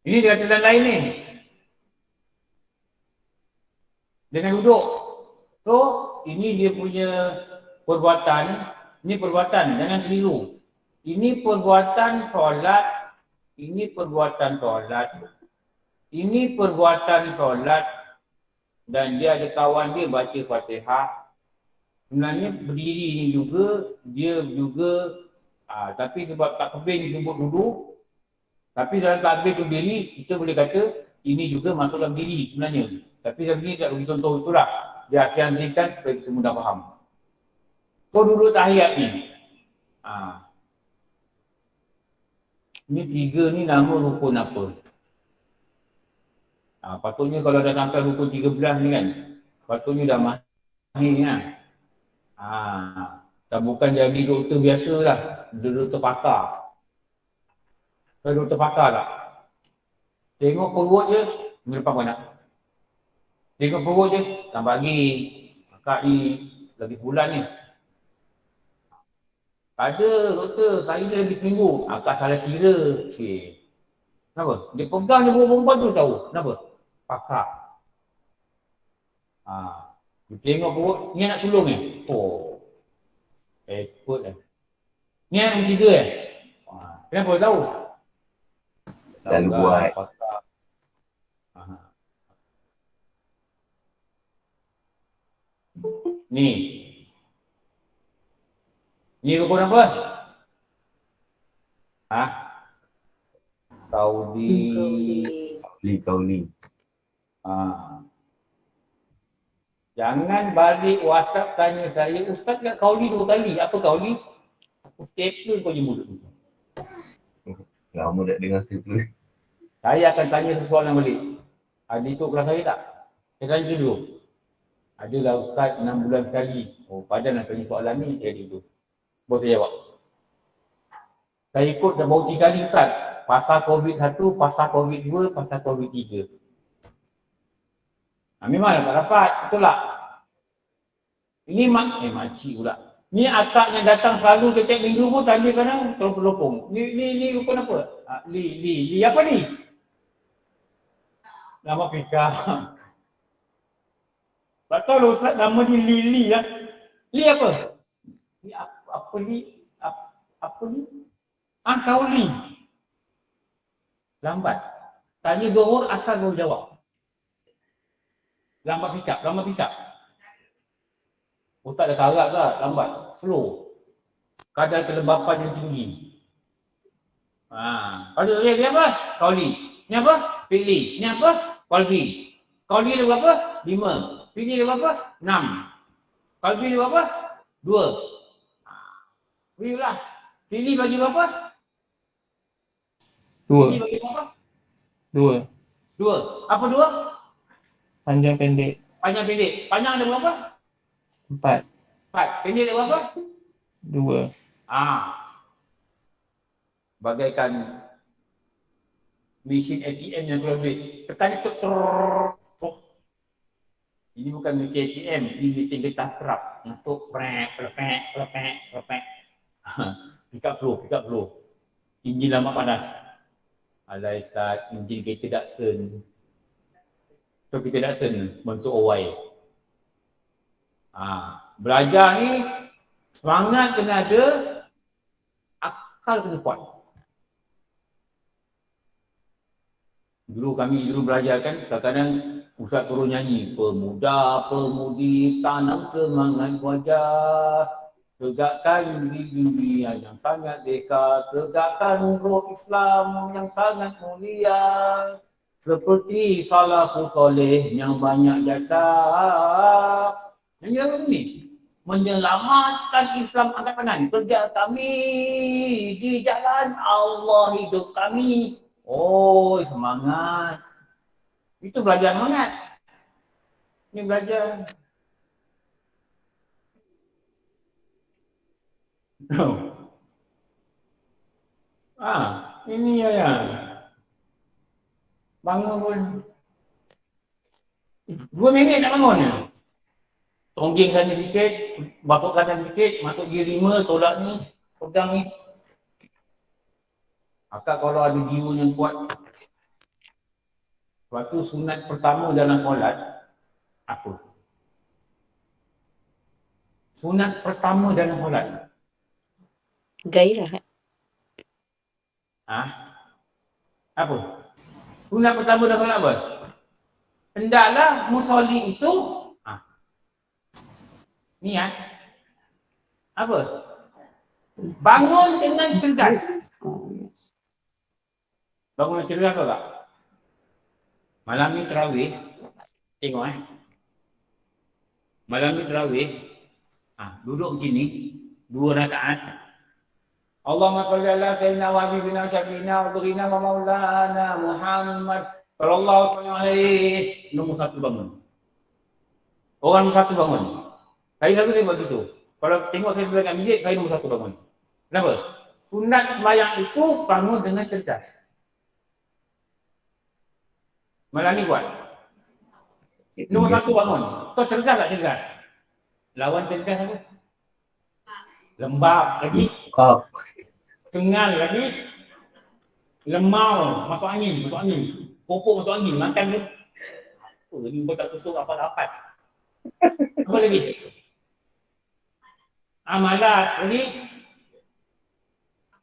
Ini dia jalan lain ni. Dengan duduk. So, ini dia punya perbuatan. Ini perbuatan, jangan keliru. Ini perbuatan solat. Ini perbuatan solat. Ini perbuatan solat. Dan dia ada kawan dia baca Fatihah. Sebenarnya berdiri ni juga, dia juga, tapi sebab tak kebin disebut dulu. Tapi dalam takbir tu diri, kita boleh kata ini juga masuk dalam diri sebenarnya. Tapi dalam diri tak bagi contoh itulah. Dia asian-asikan supaya kita mudah faham. Kau duduk tahiyat ni. Ini tiga ni nama rukun apa? Patutnya kalau dah sampai rukun 13 ni kan, patutnya dah mahir kan. Tak bukan jadi doktor biasa lah. Doktor pakar. Kalau doktor pakar tak? Tengok perut je, minggu depan kau nak. Tengok perut je, tambah lagi. Akak ni, lagi bulan ni. Ada doktor, saya dia lagi seminggu. Akak salah kira. Kenapa? Dia pegang je perempuan tu tahu. Kenapa? Pakar. Dia tengok perut, ni anak sulung ikut lah. Ni anak nombor 3 Kenapa tahu? Selalu buat. Ni. Ni rukun apa? Kauli. Jangan balik WhatsApp tanya saya, Ustaz kat kauli 2 kali. Apa kauli? Aku stapler kau je mulut tu. Lama tak dengar stapler. Saya akan tanya soalan balik. Ada ikut kelas saya tak? Saya tanya dulu. Adalah Ustaz 6 bulan sekali. Padahal nak tanya soalan ni, jadi tu. Baru saya jawab. Saya ikut dah baru 3 kali Ustaz. Pasal COVID-1, pasal COVID-2, pasal COVID-3. Memang tak dapat, betul tak? Ini makcik pula. Ni akak yang datang selalu setiap minggu pun tanya kadang terlopong. Ni rukun apa? Li apa ni? Nama fikah. Tak tahu lah Ustaz, nama dia Li lah. Li apa? Li apa ni? Apa ni? Kauli. Lambat. Tanya 2 orang asal baru jawab. Lambat pick up. Otak dah karat lah, lambat. Slow. Kadar kelembapan yang tinggi. Kalau dia apa? Kauli. Ni apa? Fi'li. Ni apa? Qalbi. Kauli dia berapa? 5. Fi'li dia berapa? 6. Qalbi dia berapa? 2. Berilah. Fi'li bagi berapa? 2. Fi'li bagi berapa? 2. Apa 2? Panjang pendek. Panjang pendek. Panjang ada berapa? 4. Pendek ada berapa? 2. Bagaikan mesin ATM yang keluar duit. Tekan itu ini bukan mesin ATM, ini mesin getah serap. Masuk lepek. Pick up flow. Enjin lama panas. Alai Ustaz, enjin kereta Datsun. So kita Datsun bentuk OY. Belajar ni semangat kena ada, akal kena kuat. Dulu belajar kan, kadang-kadang Ustaz turun nyanyi. Pemuda, pemudi, tanam semangat wajah. Tegakkan dunia yang sangat dekat. Tegakkan roh Islam yang sangat mulia. Seperti salafus soleh yang banyak jasa. Yang lagu ni menyelamatkan Islam angkat tangan. Kerja kami di jalan Allah, hidup kami Oh, semangat. Itu belajar semangat. Ini belajar. Ini ya. Bangun pun. 2 minit nak bangun ya. Tongging sana sikit, bapuk kanan sikit, masuk gigi 5, solat ni, pegang ni. Akak kalau ada jiwa yang kuat. Suatu sunat pertama dalam solat, apa? Sunat pertama dalam solat. Gairah. Apa? Sunat pertama dalam solat apa? Hendaklah musolli itu niat apa? Bangun dengan cergas. Bangun dengan cergas tak? Malam ni tarawih. Tengok Malam ni tarawih. Duduk sini 2 rakaat. Allahumma shalli ala sayyidina wa habibina syafiina wa dhurina wa maulana Muhammad sallallahu alaihi. Nombor 1 bangun. Orang nombor 1 bangun. Saya selalu tengok gitu. Kalau tengok saya sebagai masjid, saya nombor 1 bangun. Kenapa? Sunat sembahyang itu bangun dengan cerdas. Malam ni buat. Nombor 1 bangun. Kau cerdas tak cerdas? Lawan cerdas apa? Lembab lagi. Kengal lagi. Lemau. Masuk angin. Popok masuk angin. Makan tu. Ini pun tak tutup apa-apa. Apa lagi? Malas lagi.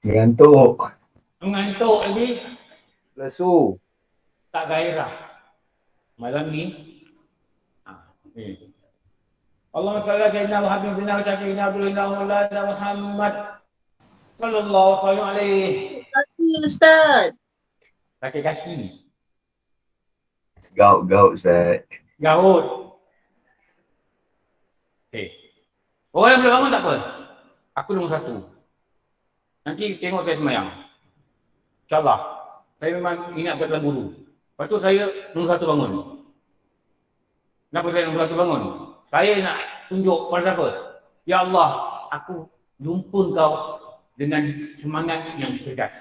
Mengantuk. Lagi. Lesu. Tak gairah. Malam ni. Allahumma salli ala sayyidina wa habibina wa syafiina wa dhurina wa maulana Muhammad sallallahu alaihi. Kaki Ustaz. Sakit kaki. Gaut Ustaz. Gaut. Orang yang boleh bangun tak apa. Aku nombor 1. Nanti tengok saya semayang. InsyaAllah. Saya memang ingat kata guru. Lepas tu saya nombor 1 bangun. Kenapa saya nombor 1 bangun? Saya nak tunjuk pada siapa? Ya Allah, aku jumpa kau dengan semangat yang cerdas.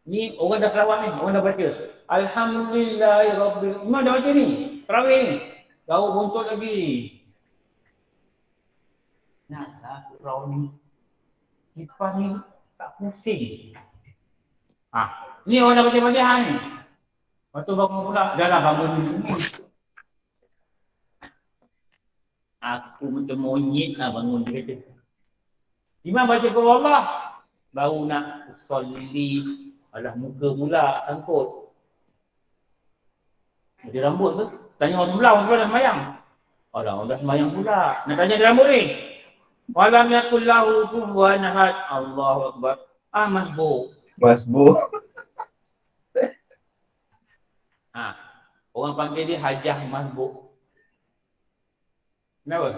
Ni orang dah selawat ni, orang dah baca. Alhamdulillahirabbil. Imam dah baca ni, tarawih ni. Gaut buntut lagi. Naklah surau ni. Kipas ni tak pusing. Ni orang dah baca Fatihah ni. Lepas tu bangun pula, dah lah bangun ni. Aku macam monyet lah bangun dia kata. Imam baca kepada Allah. Baru nak usolli. Alah muka pula angkut. Ada rambut tu. Tanya orang sebelah dah semayang. Alah orang dah semayang pula. Nak tanya dia rambut ni. Walam yakul lahu kufuwan ahad. Allahu Akbar. Masbuk. Orang panggil dia hajah masbuk. Kenapa?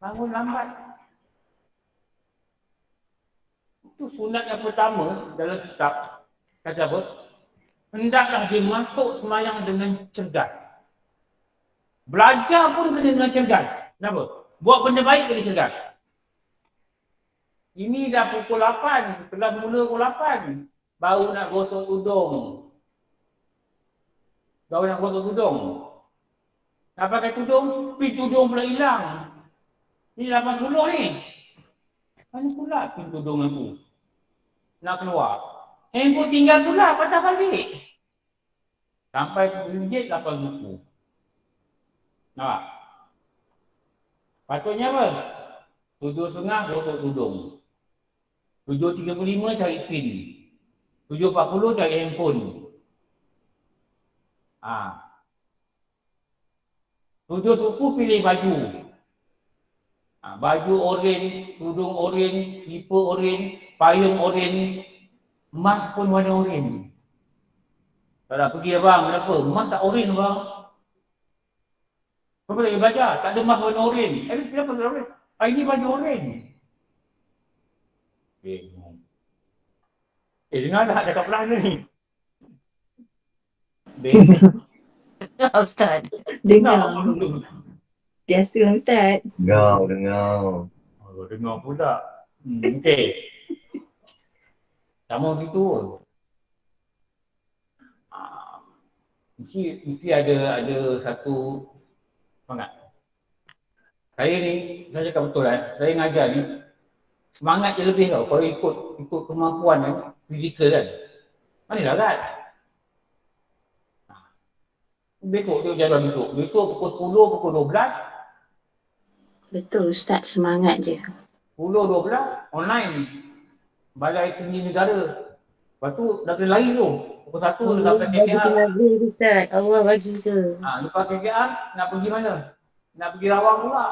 Bangun lambat. Itu sunat yang pertama dalam kitab. Kata apa? Hendaklah dia masuk semayang dengan cergas. Belajar pun kena dengan cergas. Kenapa? Buat benda baik kena cergas. Ini dah pukul 8. Telah mula pukul 8. Baru nak gosok tudung. Nak pakai tudung, pin tudung pula hilang. Ni 80 ni. Mana pula pin tudung aku? Nak keluar. Handphone tinggal pula, patah balik. Sampai masjid 8 buku. Nampak? Patutnya apa? 7.30 gosok tudung. 7.35 cari pin. 7.40 cari handphone. 7 suku pilih baju. Baju oren, tudung oren, slipper oren, payung oren, emas pun warna oren. Tak nak pergi abang, kenapa? Emas tak oren abang. Kenapa tak belajar? Tak ada emas warna oren. Kenapa tak oren? Ini baju oren. Dengar tak cakap pelan ni? Besok. Ustaz. Dengar. Biasa Ustaz. Dengar. Oh, dengar pula. Okey. Sama gitu. Mesti ada satu semangat. Saya ni, saya cakap betul saya ngajar ni, semangat je lebih tau. Kalau ikut kemampuan kan, fizikal kan. Mana kan? Besok dia jalan besok. Besok pukul 10, pukul 12. Betul Ustaz, semangat je. 10-12 online Balai Seni Negara. Lepas tu dah kena lari tu. Pukul 1 dah sampai KKR. Ustaz, Allah bagi ke. Lepas KKR nak pergi mana? Nak pergi Rawang pula.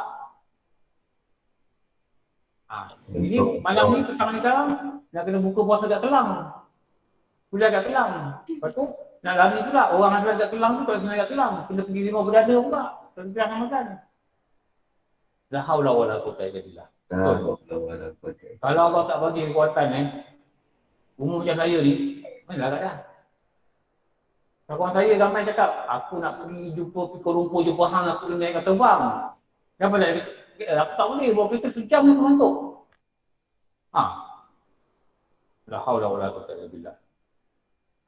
Ini malam ni petang ni sekarang nak kena buka puasa kat Kelang. Kuliah kat Kelang. Lepas tu nak lari pula. Orang asal kat Kelang tu tak kena kat Kelang. Kena pergi Rimau Berdada pula. Kena pergi makan. La haula wala quwwata illa billah. Kalau Allah tak bagi kekuatan umur macam saya ni, mana dah. Kawan saya ramai cakap, aku nak pergi jumpa Kuala Lumpur, jumpa hang, aku naik kapal terbang. Kenapa nak? Aku tak boleh, bawa kereta sejam ni mengantuk. La haula wala quwwata illa billah.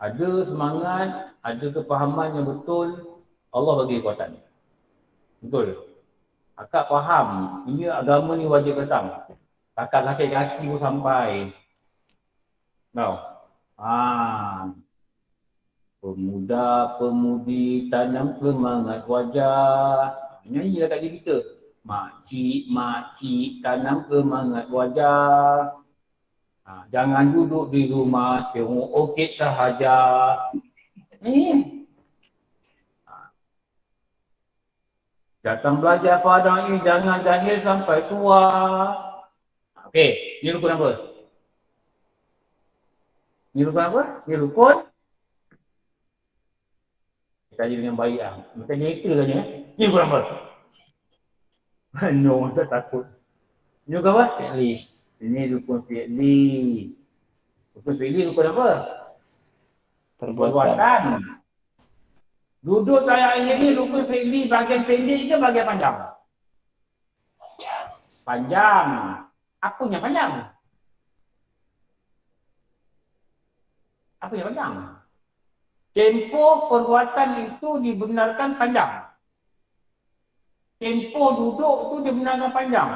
Ada semangat, ada kefahaman yang betul, Allah bagi kekuatan. Betul. Akak faham, ini agama ni wajib datang. Akak sakit kaki pun sampai. Tahu? Pemuda-pemudi tanam semangat wajah. Nyanyilah kat diri kita. Makcik tanam semangat wajah. Jangan duduk di rumah, tengok orchid sahaja. Datang belajar pada ini, jangan jahil sampai tua. Okey, ni rukun apa? Ni rukun apa? Ni rukun. Tanya dengan baik lah. Macam ni kita tanya. Ni rukun apa? No, tak takut. Ni rukun apa? Fi'li. Ini rukun fi'li. Rukun fi'li rukun apa? Perbuatan. Duduk layak ini rukun fi'li bahagian pendek ke bahagian panjang? Panjang. Apanya panjang? Apanya panjang? Tempoh perbuatan itu dibenarkan panjang. Tempoh duduk itu dibenarkan panjang.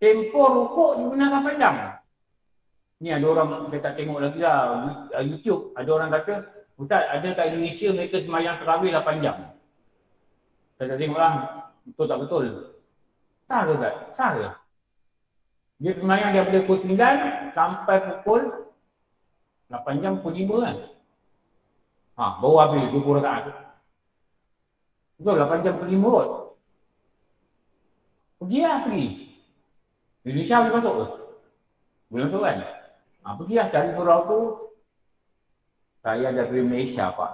Tempoh rukuk dibenarkan panjang. Ni ada orang, saya tak tengok lagi lah YouTube, ada orang kata, Ustaz, ada kat Indonesia mereka semayang tarawih 8 jam. Saya tak tengok lah, betul tak betul? Sah ke Ustaz? Sah ke? Dia semayang daripada pukul 9 sampai pukul 8 jam, pukul 5 kan? Baru habis 20 rakaat. Betul, 8 jam pukul 5 kot. Pergi lah, pergi. Indonesia boleh masuk ke? Boleh masuk kan? Pergi lah, cari surau tu. Saya dari Malaysia, Pak.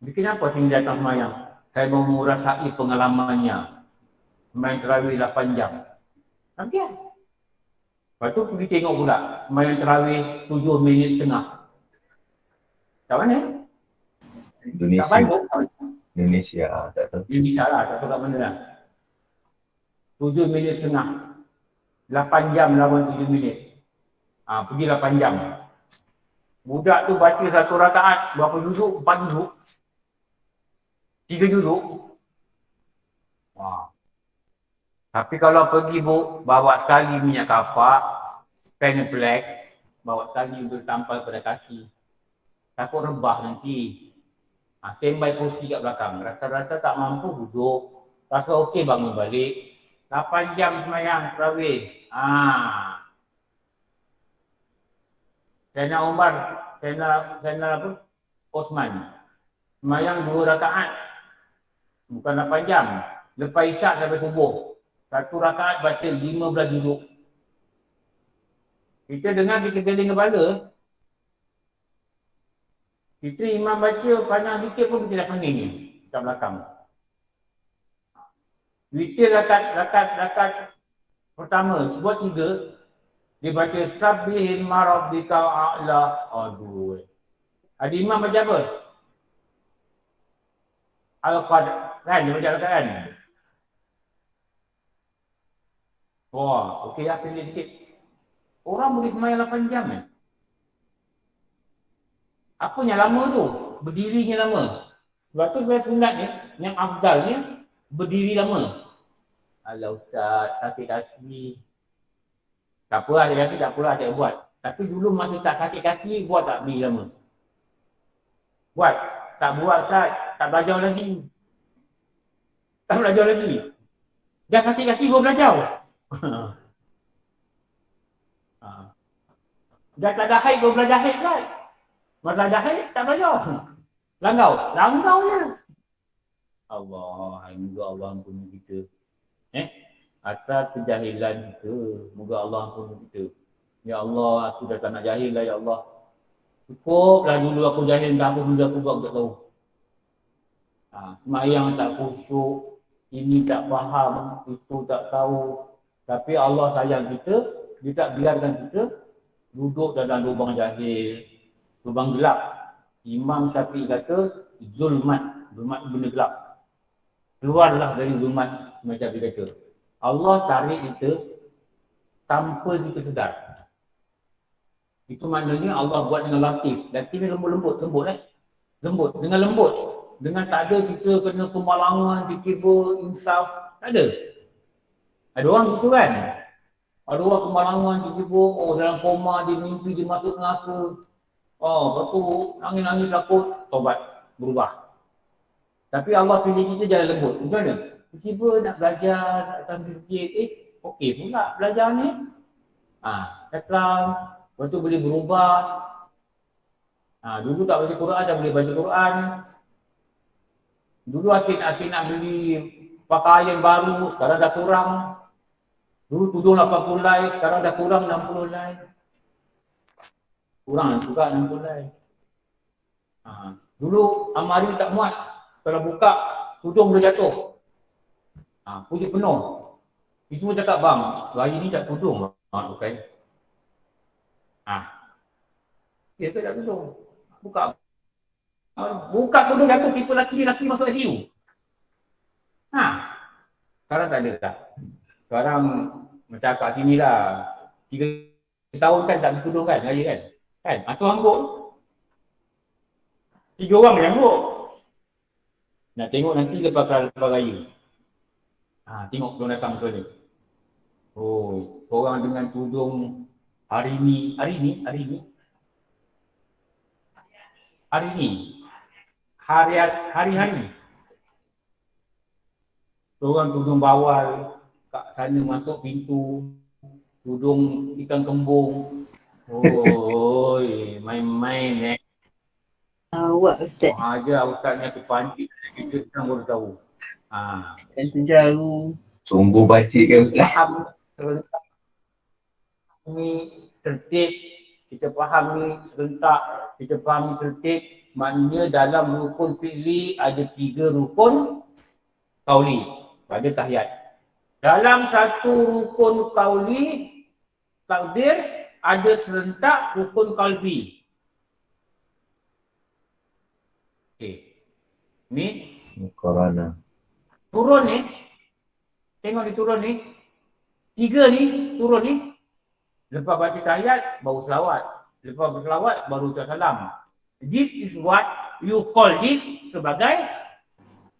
Jadi kenapa saya datang semayang? Saya mau merasai pengalamannya. Semayang tarawih 8 jam. Nanti lah. Lepas tu pergi tengok pula. Semayang tarawih 7 minit setengah. Kat mana? Indonesia. Kat Bandung? Indonesia. Tak tahu. Indonesia lah, tak tahu kat mana lah. 7 minit setengah. 8 jam lawan 7 minit. Pergi 8 jam. Budak tu baca 1 rakaat, berapa duduk? 4 duduk. 3 duduk. Tapi kalau pergi bawa sekali minyak kapak, pen black, bawa sekali untuk tampal pada kaki. Takut rebah nanti. Standby kursi kat belakang. Rasa-rasa tak mampu duduk. Rasa okey bangun balik. 8 jam semayang tarawih. Sayyidina Umar, Sayyidina apa? Osman. Semayang 2 rakaat. Bukan 8 jam. Lepas isyak sampai subuh. 1 rakaat baca 15 duduk. Kita dengar, kita geling kepala. Kita imam baca panjang sikit pun kita dah pening ni. Kat belakang. Witir rakaat pertama, buat 3. Dia baca Sabbihimma rabbika a'la. Aduh. Ada imam baca apa? Al-Qad. Kan? Dia baca Al-Qad kan? Wah, okey lah pilih sikit. Orang boleh semayang 8 jam kan? Apanya lama tu? Berdirinya lama. Sebab tu saya sunat ni, yang afdalnya berdiri lama. Alah Ustaz, sakit kaki. Tak apa lah, sakit kaki tak apa lah, saya buat. Tapi dulu masa tak sakit kaki, buat tak berdiri lama? Buat. Tak buat Ustaz, tak belajar lagi. Tak belajar lagi. Dah sakit kaki, baru belajar. Dah tak ada haid, baru belajar haid kan? Masa ada haid, tak belajar. Langgau je. Allah, moga Allah ampuni kita. Atas kejahilan kita, moga Allah ampuni kita. Ya Allah, aku dah tak nak jahil lah ya Allah. Cukuplah dulu aku jahil, dah apa benda aku buat, aku tak tahu. Semayang tak khusyuk, ini tak faham, itu tak tahu. Tapi Allah sayang kita, dia tak biarkan kita duduk dalam lubang jahil, lubang gelap. Imam Syafi'i kata, zulmat benda gelap. Keluarlah dari zulmat, macam dia kata. Allah tarik kita tanpa kita sedar. Itu maknanya Allah buat dengan latif. Latif ni lembut. Lembut, dengan lembut. Dengan tak ada kita kena kemalangan, tiba-tiba insaf. Tak ada. Ada orang gitu kan? Ada orang kemalangan, tiba-tiba, dalam koma, dia mimpi, dia masuk neraka. Lepas tu nangis-nangis takut, tobat, berubah. Tapi Allah pilih kita jalan lembut. Macam mana? Tiba-tiba nak belajar, nak sambil sikit, okey pula belajar ni. Datang, lepas tu boleh berubah. Dulu tak baca Quran, dah boleh baca Quran. Dulu asyik nak beli pakaian baru, sekarang dah kurang. Dulu tudung 80 helai, sekarang dah kurang 60 helai. Kurang juga 60 helai. Dulu amari tak muat. Kalau buka, tudung boleh jatuh. Kulit penuh. Itu pun cakap, bang, hari ni tak tudung. Okay. Dia tu tak tudung. Buka. Buka tudung jatuh, tipe laki masuk ICU. Sekarang tak ada tak. Sekarang macam kat sini lah. 3 tahun kan tak bertudung kan, raya kan. Kan? Atau angguk. 3 orang yang angguk. Nak tengok nanti lepas raya. Tengok tudung datang ke ni. Orang dengan tudung hari ni. Hari-hari. Orang tudung bawal, kat sana masuk pintu, tudung ikan kembung. Main-main Awak Ustaz. aja Ustaz ni terpancing, kita sekarang baru tahu. Dan terjaru. Sungguh bacik kan Ustaz? Faham ni tertib, kita faham ni serentak, kita faham ni tertib. Maknanya dalam rukun fi'li ada 3 rukun qauli pada tahiyat. Dalam satu rukun qauli takbir ada serentak rukun qalbi. Okey. Ni Corona. turun ni. Tengok ni turun ni. 3 ni turun ni. Lepas baca tahiyat baru selawat. Lepas berselawat baru ucap salam. This is what you call this sebagai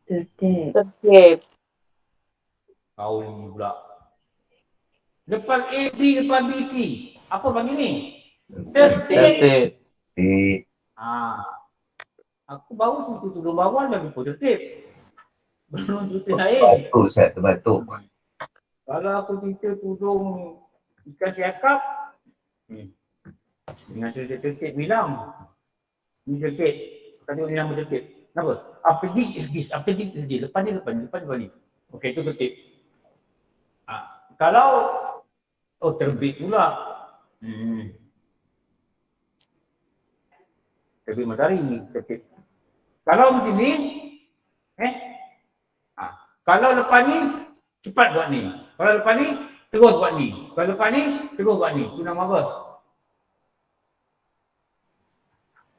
Tertib. qauli pula. Lepas A, B, lepas B, C. Apa panggil ni? Tertib. Aku baru sentuh tudung bawah dah lupa tertib. Belum cerita lain. Terbatuk Ustaz, terbatuk. Kalau aku cerita tudung ikan siakap, dengan cerita tertib bilang. Ni tertib. Tadi ni nama tertib. Kenapa? After this is this. After this is this. Lepas ni. Okey, itu tertib. Kalau terbit pula. Terbit matahari ni tertib. Kalau macam ni, kalau lepas ni cepat buat ni. Kalau lepas ni Terus buat ni. Kalau lepas ni, terus buat ni. Itu nama apa?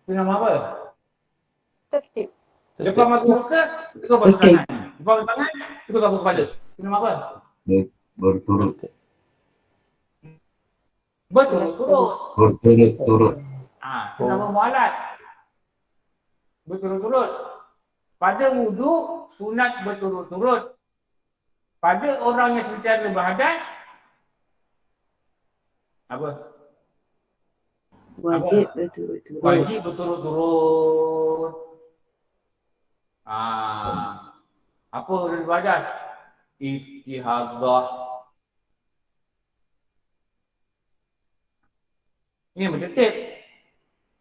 Itu nama apa? Tertib. Lepas masuk muka, terus basuh tangan. Lepas basuh tangan, terus basuh kepala. Itu nama apa? Berturut. Berturut-turut. Berturut-turut. Itu nama mualat. Berturut-turut. Pada wuduk, sunat berturut-turut. Pada orang yang secara berhadas, apa? Wajib betul-betul. Wajib berturut-turut. Apa orang berhadas? Istihadah. Ini nama tertib.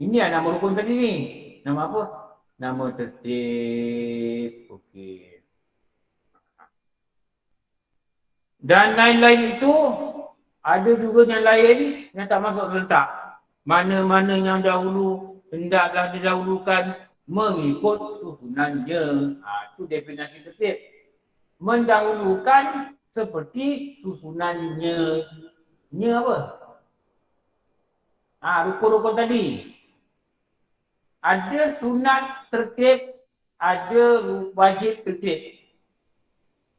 Ini lah nama rukun tadi ni. Nama apa? Nama tertib. Okey. Dan lain-lain itu, ada juga yang lain yang tak masuk serentak. Mana-mana yang dahulu, hendaklah didahulukan mengikut susunannya. Itu definisi tertib. Mendahulukan seperti susunannya. Nya apa? Rukun-rukun tadi. Ada sunat tertib, ada wajib tertib.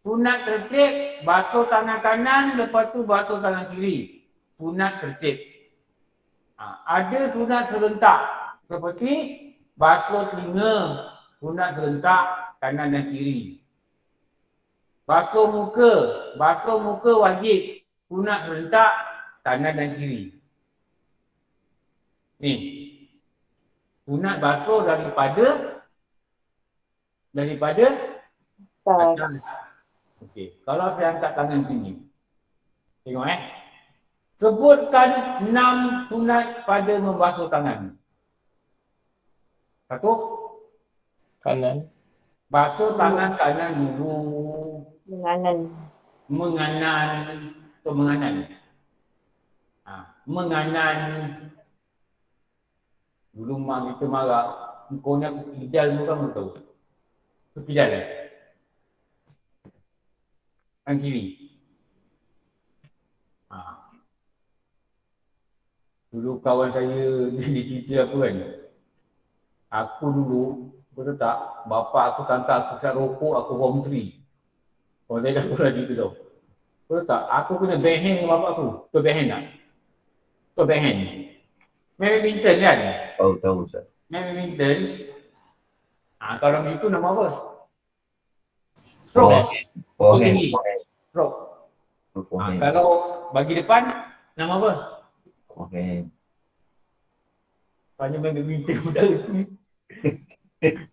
Sunat tertib, basuh tangan kanan, lepas tu basuh tangan kiri. Sunat tertib. Ada sunat serentak. Seperti basuh telinga, sunat serentak kanan dan kiri. Basuh muka wajib. Sunat serentak kanan dan kiri. Ni. Sunat basuh daripada Tas. Okey, kalau saya angkat tangan sini. Tengok Sebutkan 6 sunat pada membasuh tangan. 1. Kanan. Basuh tangan kanan dulu. Menganan. Menganan. Dulu mak kita marah. Kau ni aku pidal pun kamu tahu. Itu pidal Tangan kiri. Dulu kawan saya dia cerita aku kan. Aku dulu, betul tak, bapa aku tangkap aku kat rokok, aku form 3. Kalau saya dah sekolah gitu tau. Betul tak, aku kena backhand dengan bapa aku. Kau backhand tak? Kau backhand. Main badminton kan? Tahu Ustaz. Main badminton. Kalau begitu nama apa? Stroke. Forehand. Stroke. Forehand. Kalau bagi depan, nama apa? Forehand. Banyak main badminton udara ni.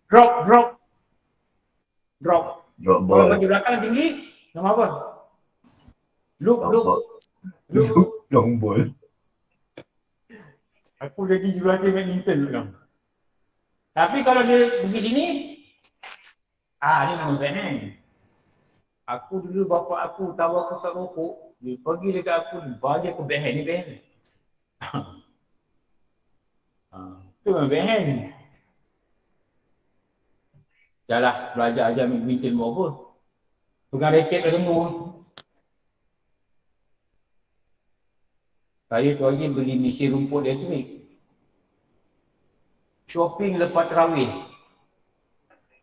Drop. Drop Kalau ball. bagi belakang tinggi, nama apa? Loop. Long ball. Aku jadi jurulatih badminton dulu. Tapi kalau dia pergi sini, dia nama backhand. Aku dulu bapa aku tahu aku tak rokok, dia pergi dekat aku, dia bagi aku backhand ni backhand. Itu memang backhand. Jalah belajar ajar badminton buat apa? Pegang raket dah tengok. Saya tu lagi beli mesin rumput elektrik. Shopping lepas terawih.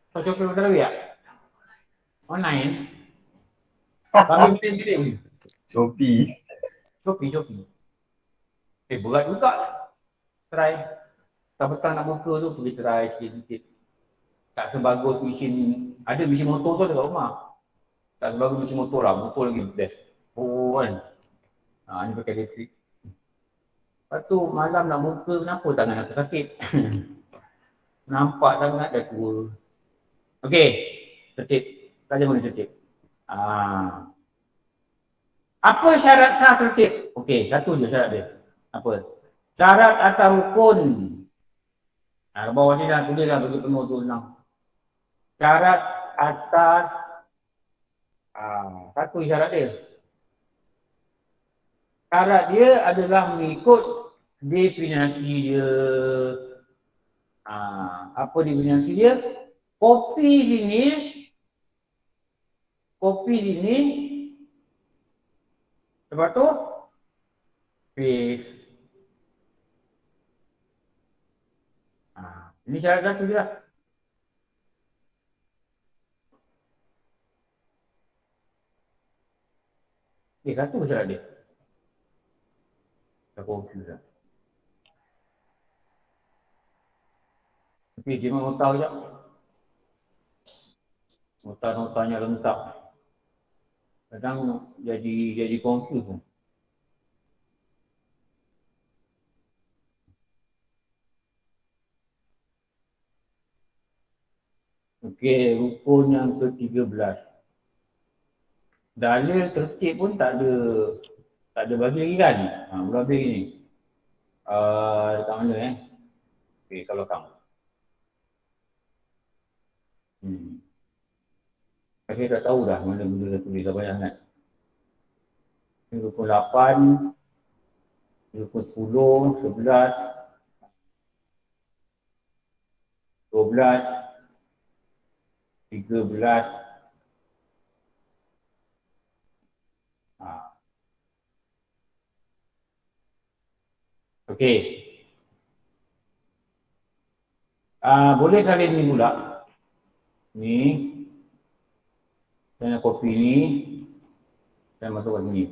Kau shopping lepas terawih tak? Online. Kami mesin. Shopee. Shopee. Berat juga. Try. Petang-petang nak buka tu pergi try sikit-sikit. Tak sebagus mesin, ada mesin motor tu ada kat rumah. Tak sebagus mesin motor lah, motor lagi best. Kan. Ni pakai elektrik. Lepas tu malam nak buka, kenapa tangan aku sakit? Nampak sangat dah tua. Okey, tertib. Saja mana tertib. Apa syarat sah tertib? Okey, satu je syarat dia. Apa? Syarat atau rukun. Bawah ni dah tulis dah bagi penuh tu senang. Syarat atas satu syarat dia. Syarat dia adalah mengikut definisi dia. Apa definisi dia? Kopi sini Lepas tu, face. Ini syarat satu je lah. Satu syarat dia. Tak confuse lah. Tapi dia memang tahu sekejap. Nota-notanya lengkap. Kadang jadi confuse pun. Okey, rukun yang ke-13. Dalil tertib pun tak ada bagi lagi kan? Belum habis ni. Dekat mana Okey, kalau kamu. Saya dah tahu dah mana benda dah tulis dah banyak sangat. Ini rukun 8, rukun 10, 11, 12, 13. Okey. Boleh salin ni pula. Ni. Saya nak copy ni. Saya masuk kat sini.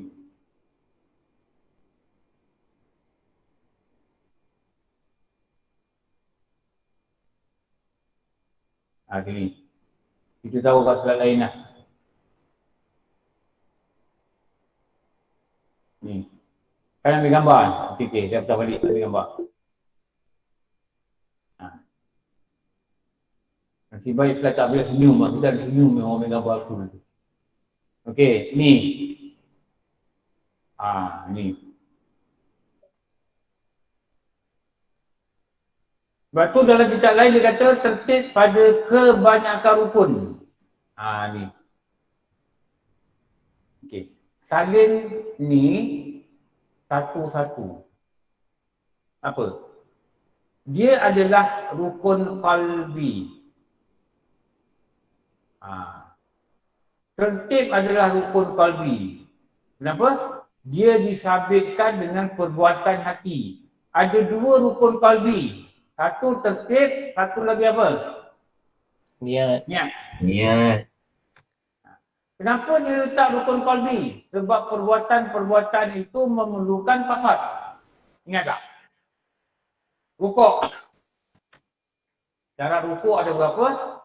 Sini. Kita tahu kat slide lain lah. Ni. Kan ambil gambar. Okey, saya putar balik ambil gambar. Nanti baik slide tak boleh senyum. Kita ada senyum yang orang ambil gambar aku nanti. Okey, ni. Ni. Sebab tu dalam kitab lain dia kata tertib pada kebanyakan rukun. Ni. Okey. Salin ni satu-satu. Apa? Dia adalah rukun qalbi. Tertib adalah rukun qalbi. Kenapa? Dia disabitkan dengan perbuatan hati. Ada dua rukun qalbi. Satu tertib, satu lagi apa? Niat. Niat. Kenapa dia letak rukun qalbi? Sebab perbuatan-perbuatan itu memerlukan qasad. Ingat tak? Rukuk. Syarat rukuk ada berapa?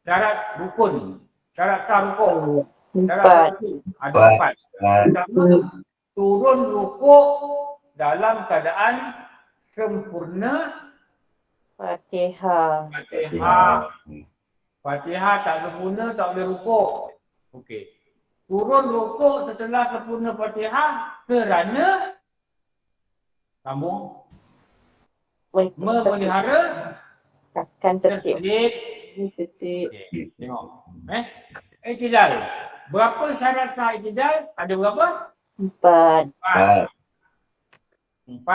Syarat rukun. Syarat sah rukuk. Syarat rukuk ada 4. Pertama, turun rukuk dalam keadaan sempurna. Fatihah. Fatihah tak sempurna, tak boleh rukuk. Okey. Turun rukuk setelah sempurna Fatihah kerana sambung memelihara Akan tertib. Tertib. Okey, tengok. I'tidal. Berapa syarat sah i'tidal? Ada berapa? 4. 4.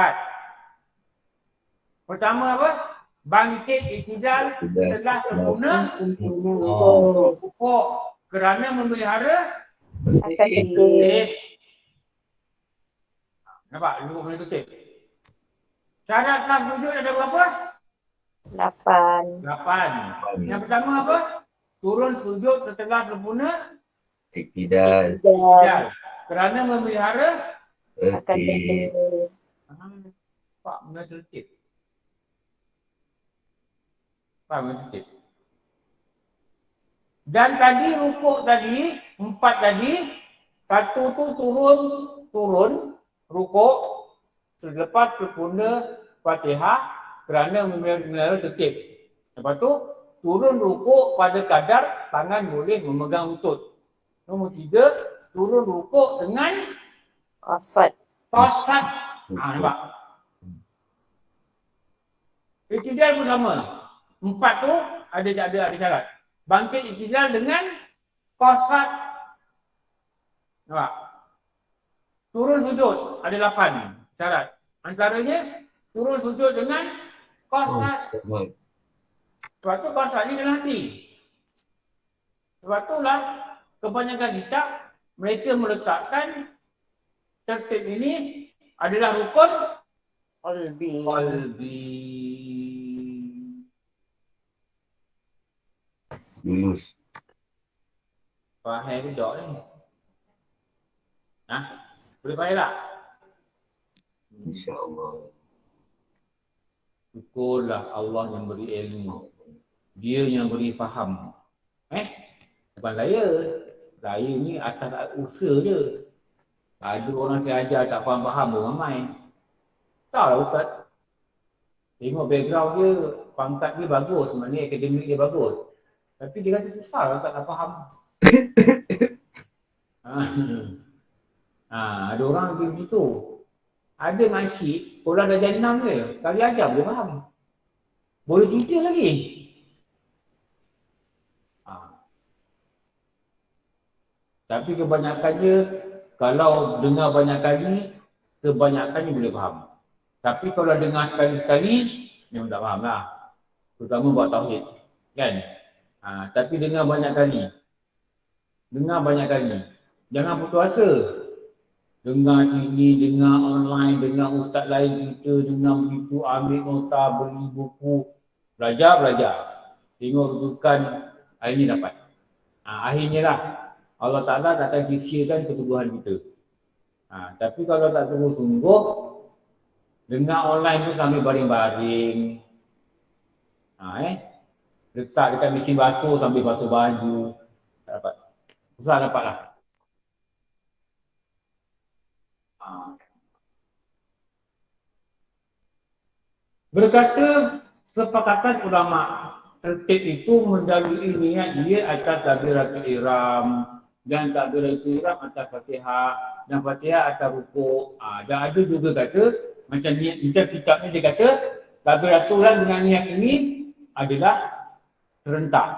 Pertama apa? Bangkit i'tidal setelah sempurna rukuk kerana memelihara Akan tertib. Nampak? Rukuk boleh tertib. Syarat sah sujud ada berapa? 8. 8. Yang pertama apa? Turun sujud setelah sempurna Iktidal. i'tidal kerana memelihara Akan Tertib. tertib. Pak benda tertib. Pak benda tertib. Dan tadi rukuk tadi, 4 tadi, satu tu turun rukuk selepas sempurna Fatihah kerana memelihara tertib. Lepas tu turun rukuk pada kadar tangan boleh memegang lutut. Nombor 3, turun rukuk dengan Qasad. qasad. Nampak? I'tidal pun sama. 4 tu ada syarat. Bangkit i'tidal dengan qasad. Nampak? Turun sujud ada 8 syarat. Antaranya turun sujud dengan qasad. Sebab tu qasad ni dalam hati. Sebab itulah kebanyakan kitab mereka meletakkan tertib ini adalah rukun Qalbi. qalbi. Lulus. Faham ke tak ni? Ha? Boleh faham tak? InsyaAllah. Syukurlah Allah yang beri ilmu. Dia yang beri faham. Bukan saya. Saya ni atas usaha je. Ada orang saya ajar tak faham-faham pun ramai. Tak lah Ustaz. Tengok background dia, pangkat dia bagus. Maknanya akademik dia bagus. Tapi dia kata susah lah Ustaz tak faham. Ada orang macam begitu. Ada makcik, orang dah jadi 6 dia. Sekali ajar boleh faham. Boleh cerita lagi. Tapi kebanyakannya, kalau dengar banyak kali, kebanyakannya boleh faham. Tapi kalau dengar sekali-sekali, memang tak faham lah. Terutama buat tauhid. Kan? Tapi dengar banyak kali. Dengar banyak kali. Jangan putus asa. Dengar sini, dengar online, dengar ustaz lain cerita, dengar begitu, ambil nota, beli buku. Belajar. Tengok rujukan, akhirnya dapat. Akhirnya lah. Allah Ta'ala takkan sia-siakan keteguhan kita. Tapi kalau tak sungguh-sungguh, dengar online tu sambil baring-baring. Letak dekat mesin basuh sambil basuh baju. Tak dapat. Susah dapat lah. Berkata sepakatan ulama, tertib itu mendalui niat dia atas takbiratul ihram dan takbiratul ihram atas Fatihah dan Fatihah atas rukuk. Dan ada juga kata macam kitabnya dia kata takbiratul ihram dengan niat ini adalah serentak.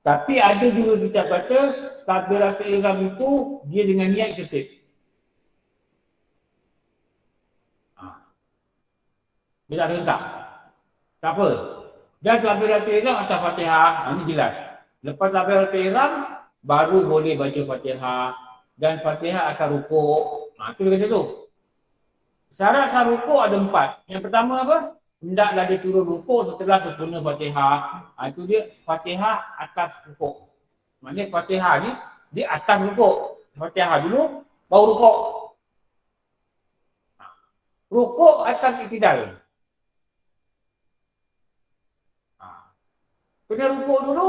Tapi ada juga kitab kata takbiratul ihram itu dia dengan niat tertib. Dia tak serentak. Tak apa. Dan takbiratul ihram atas Fatihah, ini jelas. Lepas takbiratul ihram baru boleh baca Fatihah dan Fatihah akan rukuk. Itu dia kata tu. Syarat rukuk ada 4. Yang pertama apa? Hendaklah dia turun rukuk setelah sempurna Fatihah. Itu dia Fatihah atas rukuk. Maksudnya Fatihah ni di atas rukuk. Fatihah dulu baru rukuk. Rukuk atas iktidal. Kena rukuk dulu,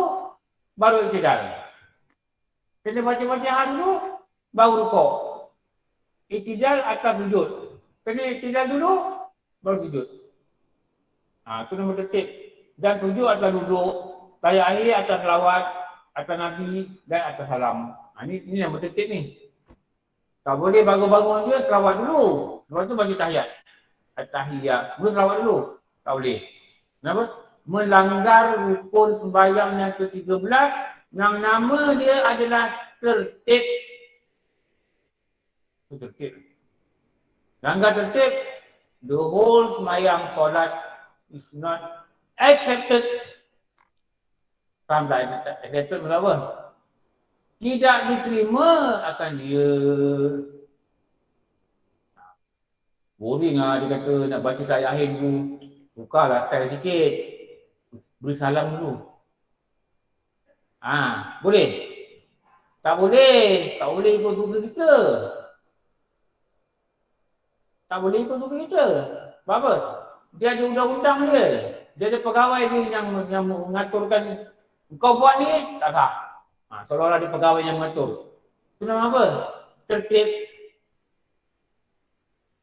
baru iktidal. Kena baca Fatihah dulu, baru rukuk. Iktidal atas sujud. Kena iktidal dulu, baru sujud. Itu nama tertib. Dan sujud atas duduk, tayat akhir atas selawat, atas Nabi dan atas salam. Ini nama tertib ni. Tak boleh bangun-bangun je, selawat dulu. Lepas tu baca tahiyat. At-tahiyat. Boleh selawat dulu? Tak boleh. Kenapa? Melanggar rukun sembahyang yang ke-13 yang nama dia adalah tertib. Tertib. Langgar tertib, the whole sembahyang solat is not accepted. Faham tak? Accepted maksud apa? Tidak diterima akan dia. Boring lah dia kata nak baca ayat akhir dulu. Bukalah style sikit. Beri salam dulu. Boleh? Tak boleh. Tak boleh ikut suka kita. Tak boleh ikut suka kita. Sebab apa? Dia ada undang-undang dia. Dia ada pegawai dia yang mengaturkan. Kau buat ni, tak sah. Seolah-olah dia pegawai yang mengatur. Itu nama apa? Tertib.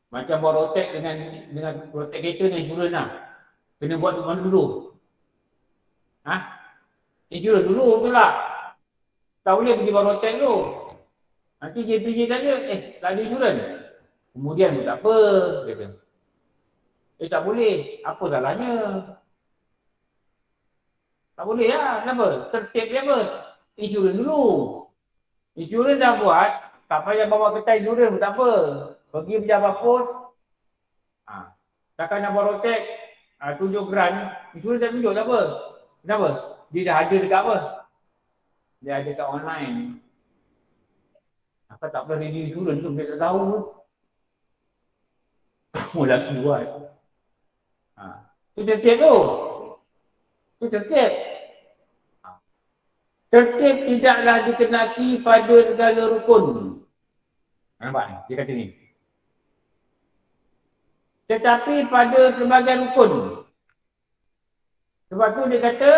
Macam buat rotek dengan rotek kereta ni insurans lah. Kena buat mana dulu? Insurans dulu tu lah. Tak boleh pergi buat rotek dulu. Nanti JPJ tanya, tak ada insurans. Kemudian pun tak apa, kata. Tak boleh. Apa salahnya? Tak boleh lah. Kenapa? Tertib dia apa? Insurans dulu. Insurans dah buat, tak payah bawa kertas insurans pun tak apa. Pergi pejabat pos. Takkan nak buat rotek, tunjuk grant, insurans tak tunjuk tak apa. Kenapa? Dia dah ada dekat apa? Dia ada dekat online. Apa tak pernah ready insurans tu, dia tak tahu pun. Kamu lelaki buat. Tu tertib tu. Tu tertib. Tertib tidaklah dikenaki pada segala rukun. Nampak ni? Dia kata ni. Tetapi pada sebagai rukun. Sebab tu dia kata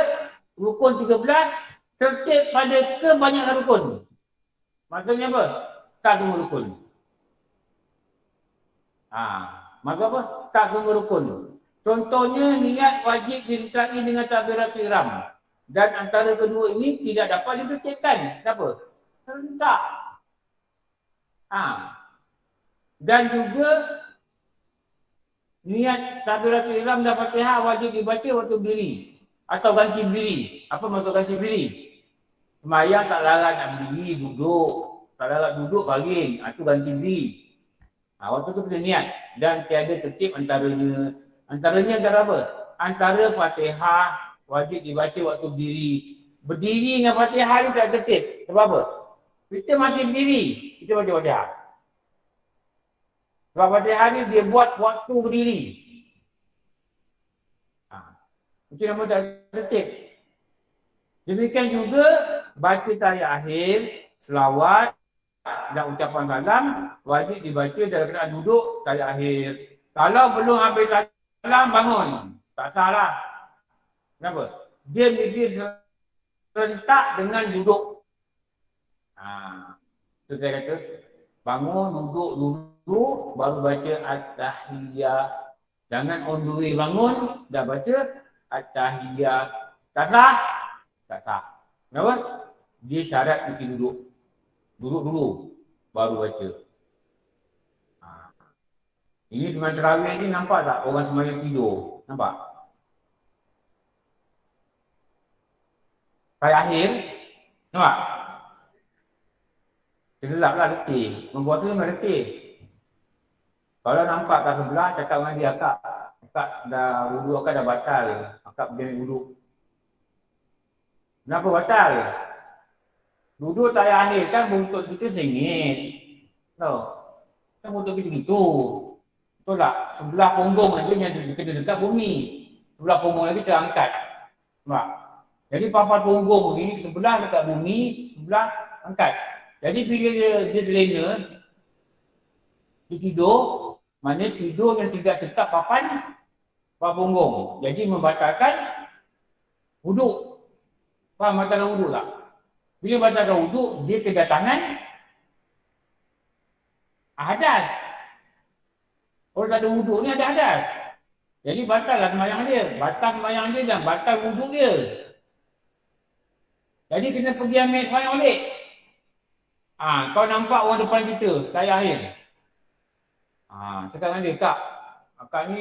rukun 13 tertib pada kebanyakan rukun. Maksudnya apa? Tak semua rukun. Maka apa? Tak semua rukun. Contohnya niat wajib disertai dengan takbiratul ihram. Dan antara kedua ini tidak dapat ditertibkan. Kenapa? Serentak. Dan juga niat takbiratul ihram dan Fatihah wajib dibaca waktu berdiri atau ganti berdiri. Apa maksud ganti berdiri? Sembahyang tak larang nak berdiri, duduk. Tak larang duduk, baring. Itu ganti berdiri. Waktu tu kena niat. Dan tiada tertib antaranya. Antaranya antara apa? Antara Fatihah wajib dibaca waktu berdiri. Berdiri dengan Fatihah ni tak tertib. Sebab apa? Kita masih berdiri, kita baca Fatihah. Sebab Fatihah ni dia buat waktu berdiri. Itu nama tak tertib. Demikian juga baca tahiyat akhir, selawat dan ucapan salam wajib dibaca dalam keadaan duduk tahiyat akhir. Kalau belum habis salam bangun, tak salah. Kenapa? Dia mesti serentak dengan duduk. Itu saya kata, bangun, duduk, baru baca at-tahiyat. Jangan on the way bangun, dah baca at-tahiyat. Tak sah? Tak sah. Kenapa? Dia syarat mesti duduk. Duduk dulu, baru baca. Ini sembahyang tarawih ni nampak tak orang sembahyang tidur? Nampak? Tahiyat akhir, nampak? Gelap lah letih. Mempuasa memang letih. Kalau nampak kat sebelah, cakap dengan dia, akak dah wuduk, akak dah batal. Akak pergi ambil wuduk. Kenapa batal? Duduk tahiyat akhir kan buntut kita sengit. Tahu? Kan buntut kita gitu. Betul tak? Sebelah punggung aja yang kena dekat bumi. Sebelah punggung lagi terangkat. Nampak? Jadi papan punggung ni sebelah dekat bumi, sebelah angkat. Jadi bila dia terlena, dia tidur, maknanya tidur yang tidak tetap papan punggung. Jadi membatalkan wuduk. Faham batalkan wuduk tak? Bila batalkan wuduk, dia kedatangan hadas. Orang tak ada wuduk ni ada hadas. Jadi batallah sembahyang dia. Batal sembahyang dia dan batal wuduk dia. Jadi kena pergi ambil sembahyang balik. Kau nampak orang depan kita, tahiyat akhir. Cakap dengan dia, Kak, akak ni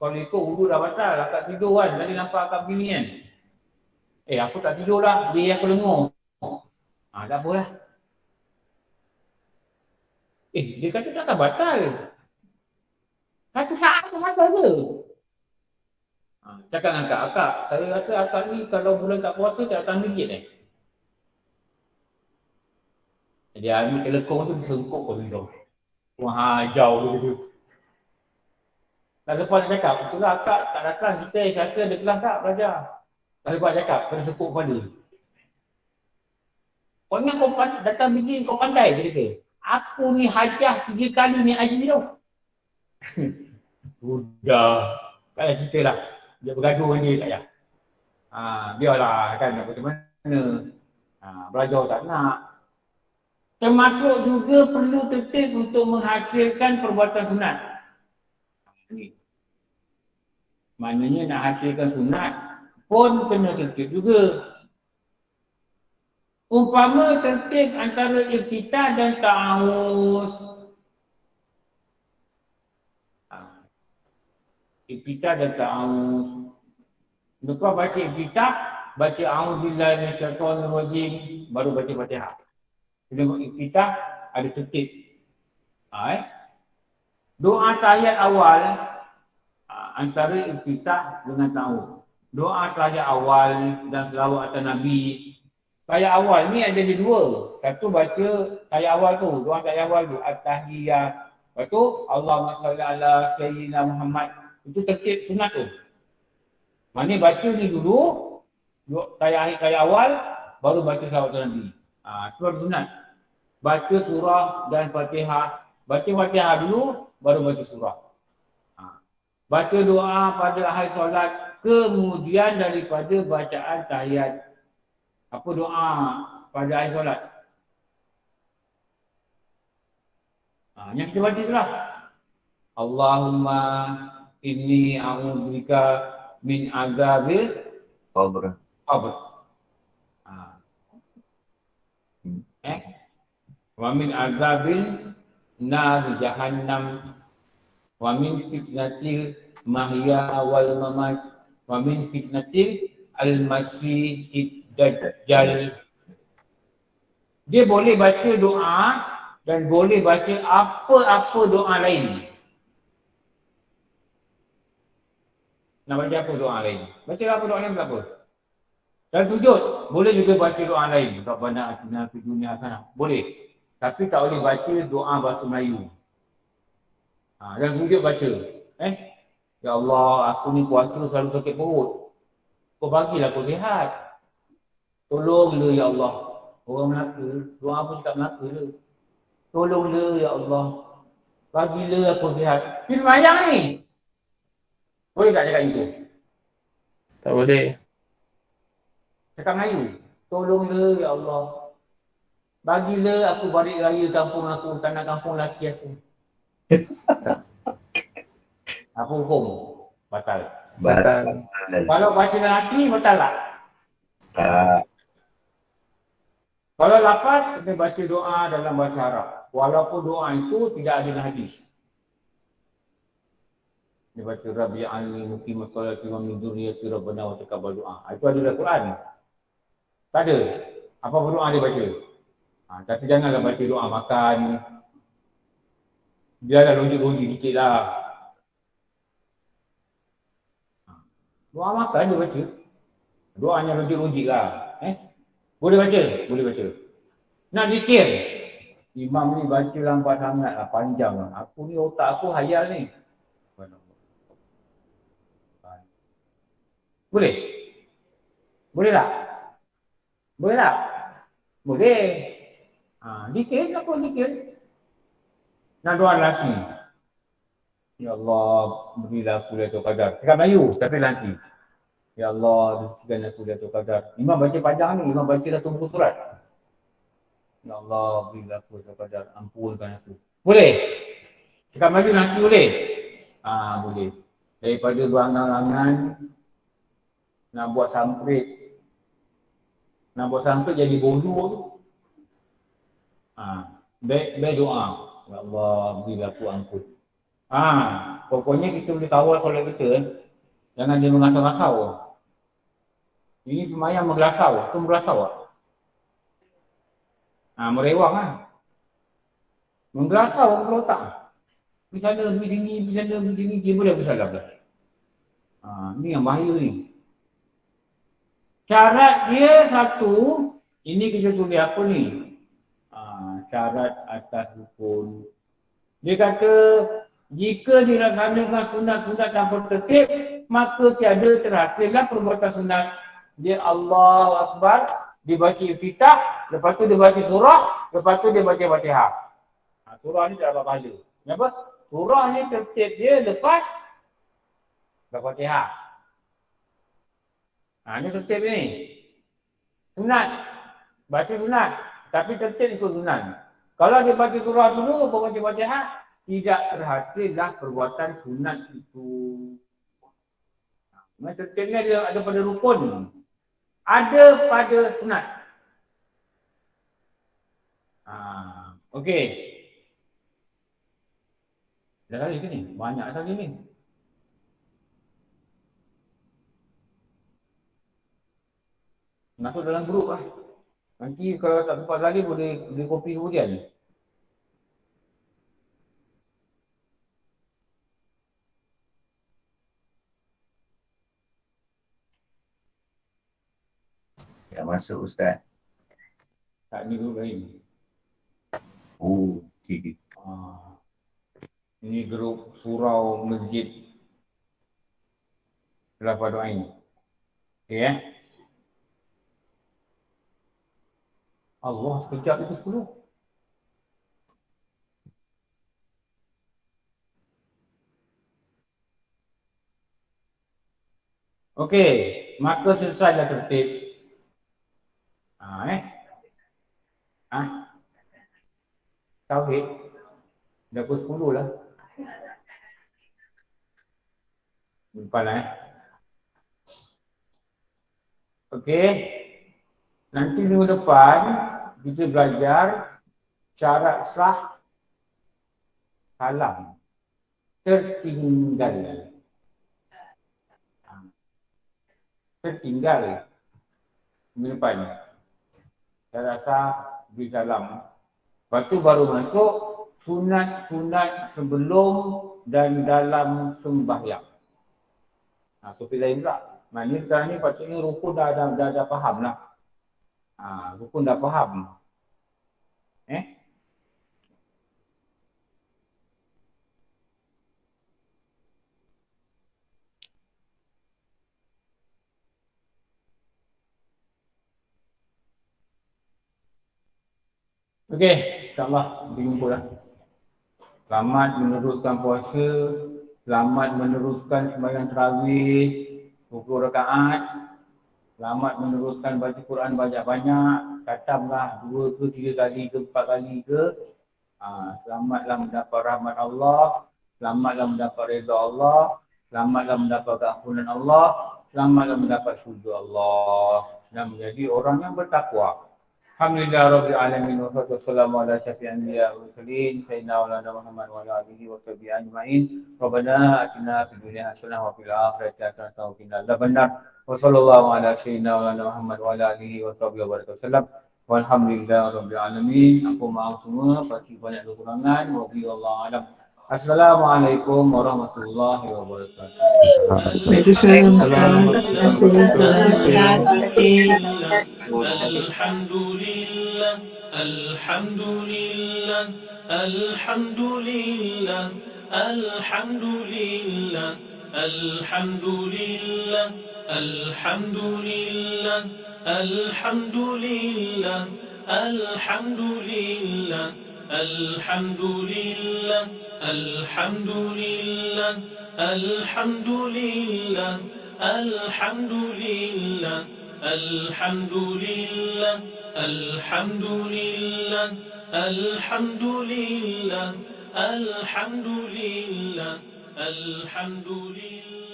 kalau ikut wuduk dah batal, akak tidur kan. Tadi nampak akak begini kan. Aku tak tidur lah, dia aku lengur. Tak apalah. Dia kata takkan batal. Satu saat tu masa je. Cakap dengan akak, saya rasa akak ni kalau bulan tak puasa tak datang masjid Dia ambil telekong tu disengkuk kau bilang. Wah, jauh dia tu. Tak lepas dia cakap, betul lah akak tak datang, kita rasa ada kelas tak belajar. Tak lepas cakap, kena sekuk kepala. Kau ingat kau datang bikin kau pandai dia kata. Aku ni hajah 3 kali ni haji tau. Sudah. Tak payah cerita lah. Dia bergaduh dengan dia tak payah. Biarlah kan nak macam mana. Belajar tak nak. Termasuk juga perlu tertib untuk menghasilkan perbuatan sunat. Ini. Maknanya nak hasilkan sunat pun kena tertib juga. Umpama tertib antara iftitah dan ta'awuz. Iftitah dan ta'awuz. Lepas baca iftitah, baca a'udzubillahi minasyaitonir rajim, baru baca Fatihah. Bila iftitah ada tertib. Doa tahiyat awal antara iftitah dengan ta'awuz. Doa tahiyat awal dan selawat atas Nabi. Tahiyat awal ni ada dua. Satu baca tahiyat awal tu, doa tahiyat awal tu, at-tahiyat Lepas tu Allahumma salli ala Sayyidina Muhammad. Itu tertib sunat tu. Mana baca ni dulu, kaya awal, baru baca salawat Nabi. Itu baru sunat. Baca surah dan Fatihah. Baca Fatihah dulu, baru baca surah. Baca doa pada akhir solat, kemudian daripada bacaan tahiyat. Apa doa pada akhir solat? Yang kita baca itulah. Allahumma inni a'udzubika min azabil Qabr. qabr. Wa min azabil nar jahannam. Wa min fitnatil mahya wal mamat. Wa min fitnatil al-masihid dajjal. Dia boleh baca doa dan boleh baca apa-apa doa lain. Nak baca apa doa lain? Baca apa doa lain, tak apa. Dan sujud, boleh juga baca doa lain. Rabbana atina fid dunya hasanah. Boleh. Tapi tak boleh baca doa bahasa Melayu. Dan sujud baca. Ya Allah, aku ni puasa selalu sakit perut. Kau bagilah aku sihat. Tolonglah ya Allah. Orang Melaka, doa pun tak Melaka le. Tolonglah ya Allah. Bagilah aku sihat. Ini semayang ni. Boleh tak cakap itu? Tak boleh. Cakap Melayu. Tolonglah ya Allah. Bagilah aku balik raya kampung aku, tanah kampung laki aku. Apa hukum? Batal. Batal. Kalau baca dalam hati, batal tak? Tak. Kalau lafaz, kita baca doa dalam bahasa Arab. Walaupun doa itu tidak ada dalam hadis. Dia baca Rabbi Ali Muqimah Salati wa min dzurriyyati Rabbana wa taqabbal doa. Itu ada dalam Quran. Tak ada. Apa doa dia baca? Tapi janganlah baca doa makan. Biarlah lonji-lonji sikit lah. Doa makan dia baca. Doanya lonji-lonji lah. Boleh baca? Boleh baca. Nak zikir? Imam ni baca lambat sangat lah, panjang lah. Aku ni otak aku hayal ni. Boleh? Boleh tak? Boleh tak? Boleh. Zikir, apa zikir? Nak doa lelaki. Ya Allah, berilah aku Lailatul Qadar. Cakap Melayu, tapi nanti. Ya Allah, rezekikan aku Lailatul Qadar. Imam baca panjang ni, imam baca satu buku surat. Ya Allah, berilah aku Lailatul Qadar. Ampunkan aku. Boleh? Cakap Melayu nanti boleh? Boleh. Daripada berangan-angan, nak buat samprit. Nak buat samprit jadi bodoh tu. Baik doa. Ya Allah, berilah aku ampun. Pokoknya kita boleh kawal solat kita. Jangan dia mengasau-asau. Ini semayang menggelasau. Itu menggelasau tak? Merewang lah. Menggelasau kalau tak. Pergi sana, pergi sini, pergi sana, pergi sini. Dia boleh bersalah dah. Ini yang bahaya ni. Syarat dia satu. Ini kita tulis apa ni? Syarat atas rukun. Dia kata, jika dilaksanakan sunat-sunat tanpa tertib, maka tiada terhasillah perbuatan sunat. Dia Allahu Akbar, dia baca iftitah, lepas tu dia baca surah, lepas tu dia baca Fatihah. Surah ni tak dapat pahala. Kenapa? Surah ni tertib dia lepas Fatihah. Ini tertib ni. Sunat. Baca sunat. Tapi tertib ikut sunat. Kalau dia baca surah dulu, baca Fatihah, tidak terhasillah perbuatan sunat itu. Tertibnya ada pada rukun. Ada pada sunat. Okey. Dah kali ke ni? Banyak kali ni. Masuk dalam grup lah. Nanti kalau tak sempat lagi boleh copy kemudian. Tak masuk Ustaz. Tak ni grup lain. Oh, okey. Ini grup surau masjid Khilafah Ain. Okey Allah sekejap itu 10. Okey, maka selesailah tertib. Tauhid. Dah pukul 10 lah. Lupa lah Okey. Nanti minggu depan kita belajar syarat sah salam tertinggal. Tertinggal minggu depan. Syarat sah di salam. Lepas tu baru masuk sunat-sunat sebelum dan dalam sembahyang. Topik lain pula. Maknanya sekarang ni patutnya rukun dah faham lah. Rukun dah faham. Okey, insyaAllah berjumpa lah. Selamat meneruskan puasa. Selamat meneruskan sembahyang tarawih 20 rakaat. Selamat meneruskan baca Quran banyak-banyak. Khatamlah 2 ke 3 kali ke 4 kali ke. Selamatlah mendapat rahmat Allah. Selamatlah mendapat redha Allah. Selamatlah mendapat keampunan Allah. Selamatlah mendapat syurga Allah. Dan menjadi orang yang bertakwa. Alhamdulillah Rabbil Alamin. Wassalamu ala syafi'il anbiya wal mursalin sayyidina Maulana Muhammad wa ala alihi wa sahbihi ajma'in. Rabbana atina fid dunya hasanah wa fil akhirati hasanah wa qina adzabannar. Wa sallallahu ala sayyidina Maulana Muhammad wa ala alihi wa sahbihi wasallam. Walhamdulillah Rabbil Alamin. Aku maaf semua, pasti banyak kekurangan. Wabillahi alam. Assalamualaikum warahmatullahi wabarakatuh. Waalaikumsalam. Alhamdulillah, alhamdulillah, alhamdulillah, alhamdulillah, alhamdulillah, alhamdulillah, alhamdulillah, alhamdulillah, alhamdulillah, alhamdulillah, alhamdulillah, alhamdulillah, alhamdulillah, alhamdulillah, alhamdulillah, alhamdulillah, alhamdulillah.